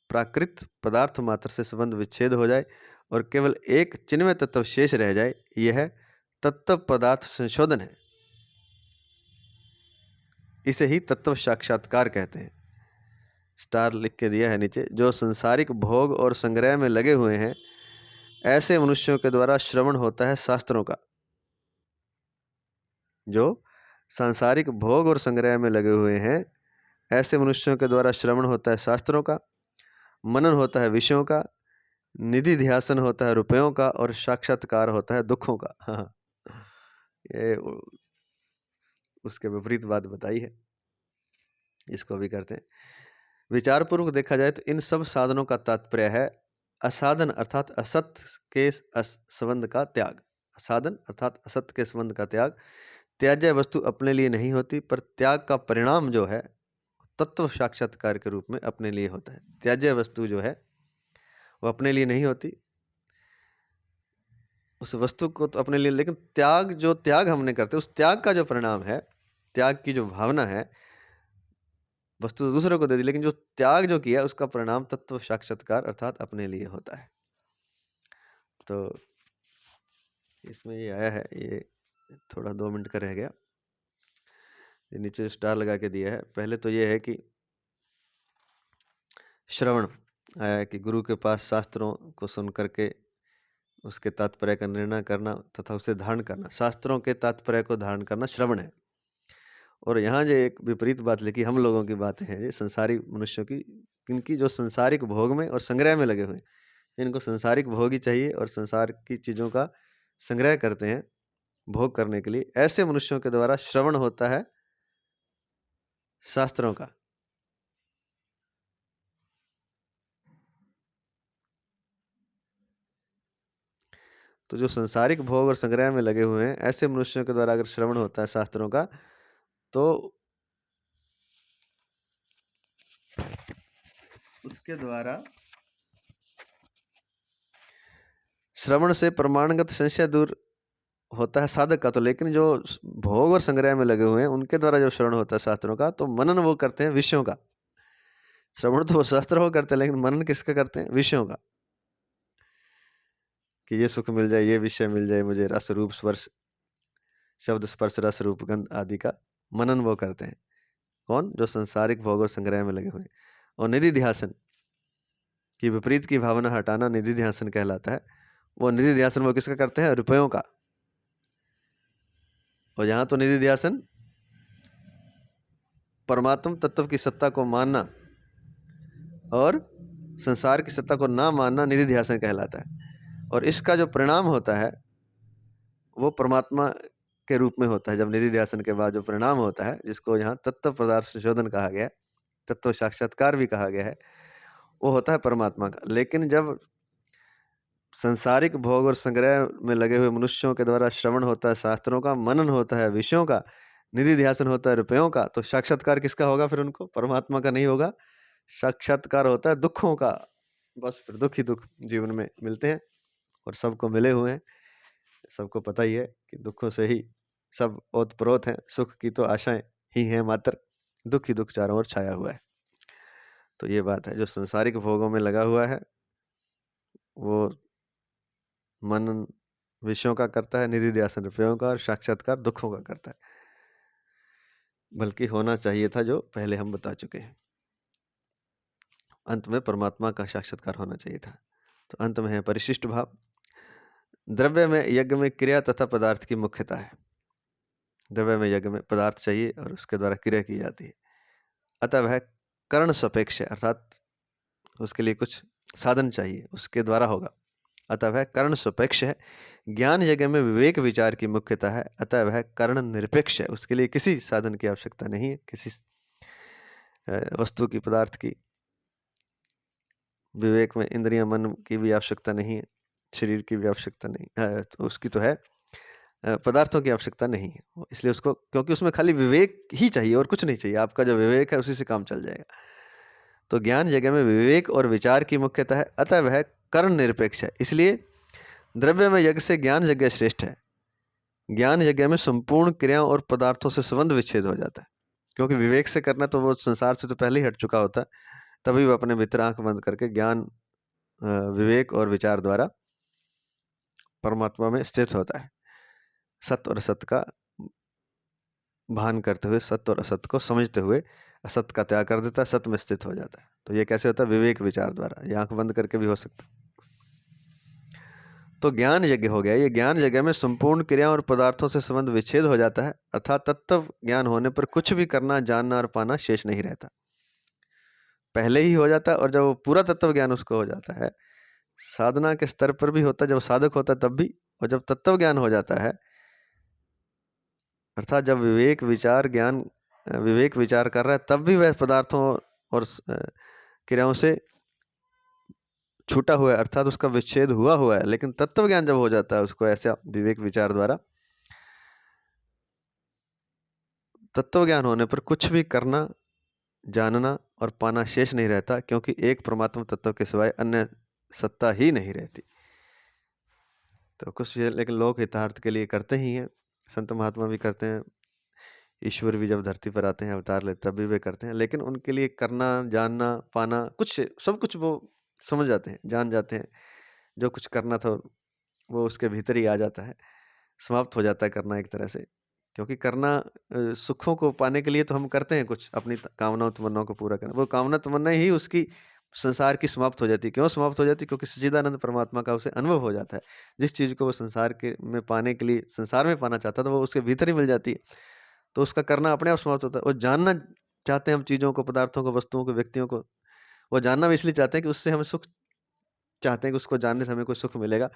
प्राकृत पदार्थ मात्र से संबंध विच्छेद हो जाए और केवल एक चिन्मय तत्व शेष रह जाए, यह तत्व पदार्थ संशोधन है। इसे ही तत्व साक्षात्कार कहते हैं। स्टार लिख के दिया है नीचे। जो संसारिक भोग और संग्रह में लगे हुए हैं, ऐसे मनुष्यों के द्वारा श्रवण होता है शास्त्रों का। जो सांसारिक भोग और संग्रह में लगे हुए हैं, ऐसे मनुष्यों के द्वारा श्रवण होता है शास्त्रों का, मनन होता है विषयों का, निधि ध्यासन होता है रुपयों का, और साक्षात्कार होता है दुखों का। हाँ, ये उसके विपरीत बात बताई है, इसको भी करते हैं। विचार पूर्वक देखा जाए तो इन सब साधनों का तात्पर्य है असाधन अर्थात असत के संबंध का त्याग। असाधन अर्थात असत के संबंध का त्याग। त्याज्य वस्तु अपने लिए नहीं होती, पर त्याग का परिणाम जो है तत्व साक्षात्कार के रूप में अपने लिए होता है। त्याज्य वस्तु जो है वो अपने लिए नहीं होती, उस वस्तु को तो अपने लिए, लेकिन त्याग जो त्याग हमने करते उस त्याग का जो परिणाम है, त्याग की जो भावना है, वस्तु तो दूसरे को दे दी, लेकिन जो त्याग जो किया उसका परिणाम तत्व साक्षात्कार अर्थात अपने लिए होता है। तो इसमें ये आया है, ये थोड़ा 2 मिनट का रह गया, ये नीचे स्टार लगा के दिया है। पहले तो ये है कि श्रवण आया है कि गुरु के पास शास्त्रों को सुन करके उसके तात्पर्य का निर्णय करना तथा उसे धारण करना। शास्त्रों के तात्पर्य को धारण करना श्रवण है। और यहाँ जो एक विपरीत बात लिखी, हम लोगों की बातें हैं, ये संसारी मनुष्यों की, किनकी, जो संसारिक भोग में और संग्रह में लगे हुए हैं, इनको संसारिक भोग ही चाहिए और संसार की चीज़ों का संग्रह करते हैं भोग करने के लिए। ऐसे मनुष्यों के द्वारा श्रवण होता है शास्त्रों का। तो जो संसारिक भोग और संग्रह में लगे हुए हैं, ऐसे मनुष्यों के द्वारा अगर श्रवण होता है शास्त्रों का, तो उसके द्वारा श्रवण से प्रमाणगत संशय दूर होता है साधक का। तो लेकिन जो भोग और संग्रह में लगे हुए हैं उनके द्वारा जो श्रवण होता है शास्त्रों का, तो मनन वो करते हैं विषयों का। श्रवण तो वो शास्त्र हो करते हैं, लेकिन मनन किसका करते हैं? विषयों का, कि ये सुख मिल जाए, ये विषय मिल जाए मुझे, रस रूप स्पर्श, शब्द स्पर्श रस रूप गंध आदि का मनन वो करते हैं। कौन? जो संसारिक भोग और संग्रह में लगे हुए हैं। और निधि ध्यासन की विपरीत की भावना हटाना निधि ध्यासन कहलाता है। वो निधि ध्यासन वो किसका करते हैं? रुपयों का। और यहाँ तो निधि ध्यासन परमात्म तत्व की सत्ता को मानना और संसार की सत्ता को ना मानना निधि ध्यासन कहलाता है। और इसका जो परिणाम होता है वो परमात्मा के रूप में होता है। जब निधि ध्यासन के बाद जो परिणाम होता है, जिसको यहाँ तत्व पदार्थ संशोधन कहा गया है, तत्व साक्षात्कार भी कहा गया है, वो होता है परमात्मा का। लेकिन जब संसारिक भोग और संग्रह में लगे हुए मनुष्यों के द्वारा श्रवण होता है शास्त्रों का, मनन होता है विषयों का, निधि ध्यासन होता है रुपयों का, तो साक्षात्कार किसका होगा फिर? उनको परमात्मा का नहीं होगा, साक्षात्कार होता है दुखों का। बस फिर दुख ही दुख जीवन में मिलते हैं और सबको मिले हुए हैं। सबको पता ही है कि दुखों से ही सब ओतप्रोत हैं, सुख की तो आशाएं ही हैं मात्र, दुख ही दुख चारों ओर छाया हुआ है। तो ये बात है, जो संसारिक भोगों में लगा हुआ है वो मनन विषयों का करता है, निधिध्यासन रुपयों का, और साक्षात्कार दुखों का करता है। बल्कि होना चाहिए था जो पहले हम बता चुके हैं। अंत में परमात्मा का साक्षात्कार होना चाहिए था। तो अंत में है परिशिष्ट भाव। द्रव्य में यज्ञ में क्रिया तथा पदार्थ की मुख्यता है। द्रव्य में यज्ञ में पदार्थ चाहिए और उसके द्वारा क्रिया की जाती है, अतः वह कर्ण सापेक्ष है, अर्थात उसके लिए कुछ साधन चाहिए, उसके द्वारा होगा, अतः वह कर्ण सापेक्ष है। ज्ञान यज्ञ में विवेक विचार की मुख्यता है, अतः वह कर्ण निरपेक्ष है, उसके लिए किसी साधन की आवश्यकता नहीं है, किसी वस्तु की, पदार्थ की। विवेक में इंद्रिय मन की भी आवश्यकता नहीं है, शरीर की भी आवश्यकता नहीं है, तो उसकी तो है, पदार्थों की आवश्यकता नहीं है, इसलिए उसको, क्योंकि उसमें खाली विवेक ही चाहिए और कुछ नहीं चाहिए, आपका जो विवेक है उसी से काम चल जाएगा। तो ज्ञान यज्ञ में विवेक और विचार की मुख्यता है, अतः वह कर्ण निरपेक्ष है, इसलिए द्रव्य में यज्ञ से ज्ञान यज्ञ श्रेष्ठ है। ज्ञान यज्ञ में संपूर्ण क्रियाओं और पदार्थों से संबंध विच्छेद हो जाता है, क्योंकि विवेक से करना तो वो संसार से तो पहले ही हट चुका होता है, तभी वो अपने भीतर आंख बंद करके ज्ञान विवेक और विचार द्वारा परमात्मा में स्थित होता है। सत्य और असत्य का भान करते हुए, सत्य और असत्य को समझते हुए असत्य का त्याग कर देता है, सत्य में स्थित हो जाता है। तो ये कैसे होता है? विवेक विचार द्वारा। ये आंख बंद करके भी हो सकता है। तो ज्ञान यज्ञ हो गया। ये ज्ञान यज्ञ में संपूर्ण क्रिया और पदार्थों से संबंध विच्छेद हो जाता है, अर्थात तत्व ज्ञान होने पर कुछ भी करना, जानना और पाना शेष नहीं रहता। पहले ही हो जाता है, और जब वो पूरा तत्व ज्ञान उसको हो जाता है, साधना के स्तर पर भी होता है, जब साधक होता है तब भी, और जब तत्व ज्ञान हो जाता है, अर्थात जब विवेक विचार कर रहा है, तब भी वह पदार्थों और क्रियाओं से छूटा हुआ है, अर्थात उसका विच्छेद हुआ है। लेकिन तत्व ज्ञान जब हो जाता है उसको ऐसा विवेक विचार द्वारा, तत्व ज्ञान होने पर कुछ भी करना, जानना और पाना शेष नहीं रहता, क्योंकि एक परमात्मा तत्व के सिवाय अन्य सत्ता ही नहीं रहती। तो कुछ ये लेकिन लोग हितार्थ के लिए करते ही हैं, संत महात्मा भी करते हैं, ईश्वर भी जब धरती पर आते हैं अवतार लेते तब भी वे करते हैं, लेकिन उनके लिए करना, जानना, पाना, कुछ सब कुछ वो समझ जाते हैं, जान जाते हैं। जो कुछ करना था वो उसके भीतर ही आ जाता है, समाप्त हो जाता है करना एक तरह से। क्योंकि करना, सुखों को पाने के लिए तो हम करते हैं कुछ, अपनी कामनाओं तमन्नाओं को पूरा करना, वो कामना तमन्ना ही उसकी संसार की समाप्त हो जाती है। क्यों समाप्त हो जाती है? क्योंकि सच्चिदानंद परमात्मा का उसे अनुभव हो जाता है। जिस चीज़ को वो संसार के में पाने के लिए संसार में पाना चाहता था, वो उसके भीतर ही मिल जाती है, तो उसका करना अपने आप समाप्त होता है। और जानना चाहते हैं हम चीज़ों को, पदार्थों को, वस्तुओं को, व्यक्तियों को, वो जानना भी इसलिए चाहते हैं कि उससे हमें सुख चाहते हैं, कि उसको जानने से हमें कोई सुख मिलेगा।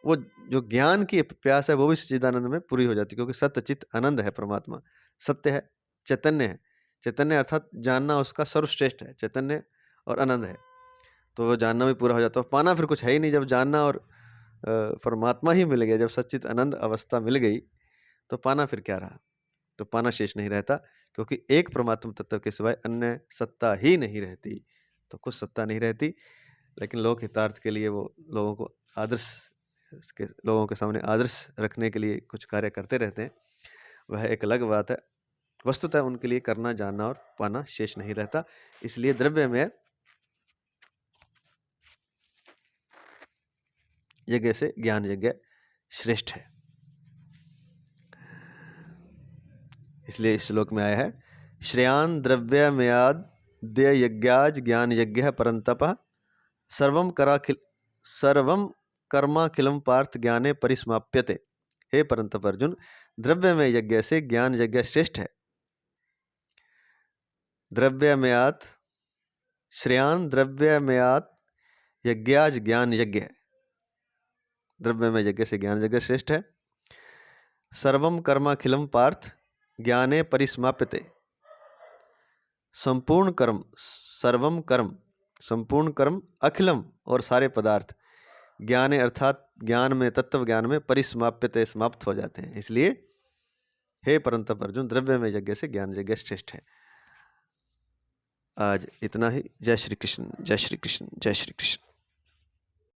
वो जो ज्ञान की प्यास है वो भी सच्चिदानंद में पूरी हो जाती है, क्योंकि सत्य चित आनंद है परमात्मा, सत्य है, चैतन्य है। चैतन्य अर्थात जानना उसका सर्वश्रेष्ठ है, चैतन्य और आनंद है, तो वो जानना भी पूरा हो जाता है। पाना फिर कुछ है ही नहीं, जब जानना और परमात्मा ही मिल गया, जब सच्चित आनंद अवस्था मिल गई, तो पाना फिर क्या रहा? तो पाना शेष नहीं रहता, क्योंकि एक परमात्मा तत्व के सिवाय अन्य सत्ता ही नहीं रहती। तो कुछ सत्ता नहीं रहती, लेकिन लोक हितार्थ के लिए वो लोगों को लोगों के सामने आदर्श रखने के लिए कुछ कार्य करते रहते हैं, वह एक अलग बात है। वस्तुतः उनके लिए करना, जानना और पाना शेष नहीं रहता। इसलिए द्रव्य में यज्ञ से ज्ञान यज्ञ श्रेष्ठ है। इसलिए इस श्लोक में आया है, श्रेयान द्रव्यमयाद यज्ञाज ज्ञान यज्ञ परंतप सर्वम कर्माखिलम पार्थ ज्ञाने परिसमाप्यते। हे परंतप अर्जुन, द्रव्य में यज्ञ से ज्ञान यज्ञ श्रेष्ठ है। द्रव्यमयात श्रेयान द्रव्यमयात यज्ञाज ज्ञान यज्ञ है। द्रव्य में यज्ञ से ज्ञान यज्ञ श्रेष्ठ है। सर्वम कर्माखिलम पार्थ ज्ञाने परिसमाप्यते। संपूर्ण कर्म, सर्वम कर्म, संपूर्ण कर्म, अखिलम और सारे पदार्थ, ज्ञाने अर्थात ज्ञान में, तत्व ज्ञान में, परिसमाप्यते समाप्त हो जाते हैं। इसलिए हे परंतप अर्जुन, द्रव्य में यज्ञ से ज्ञान यज्ञ श्रेष्ठ है। आज इतना ही। जय श्री कृष्ण, जय श्री कृष्ण, जय श्री कृष्ण।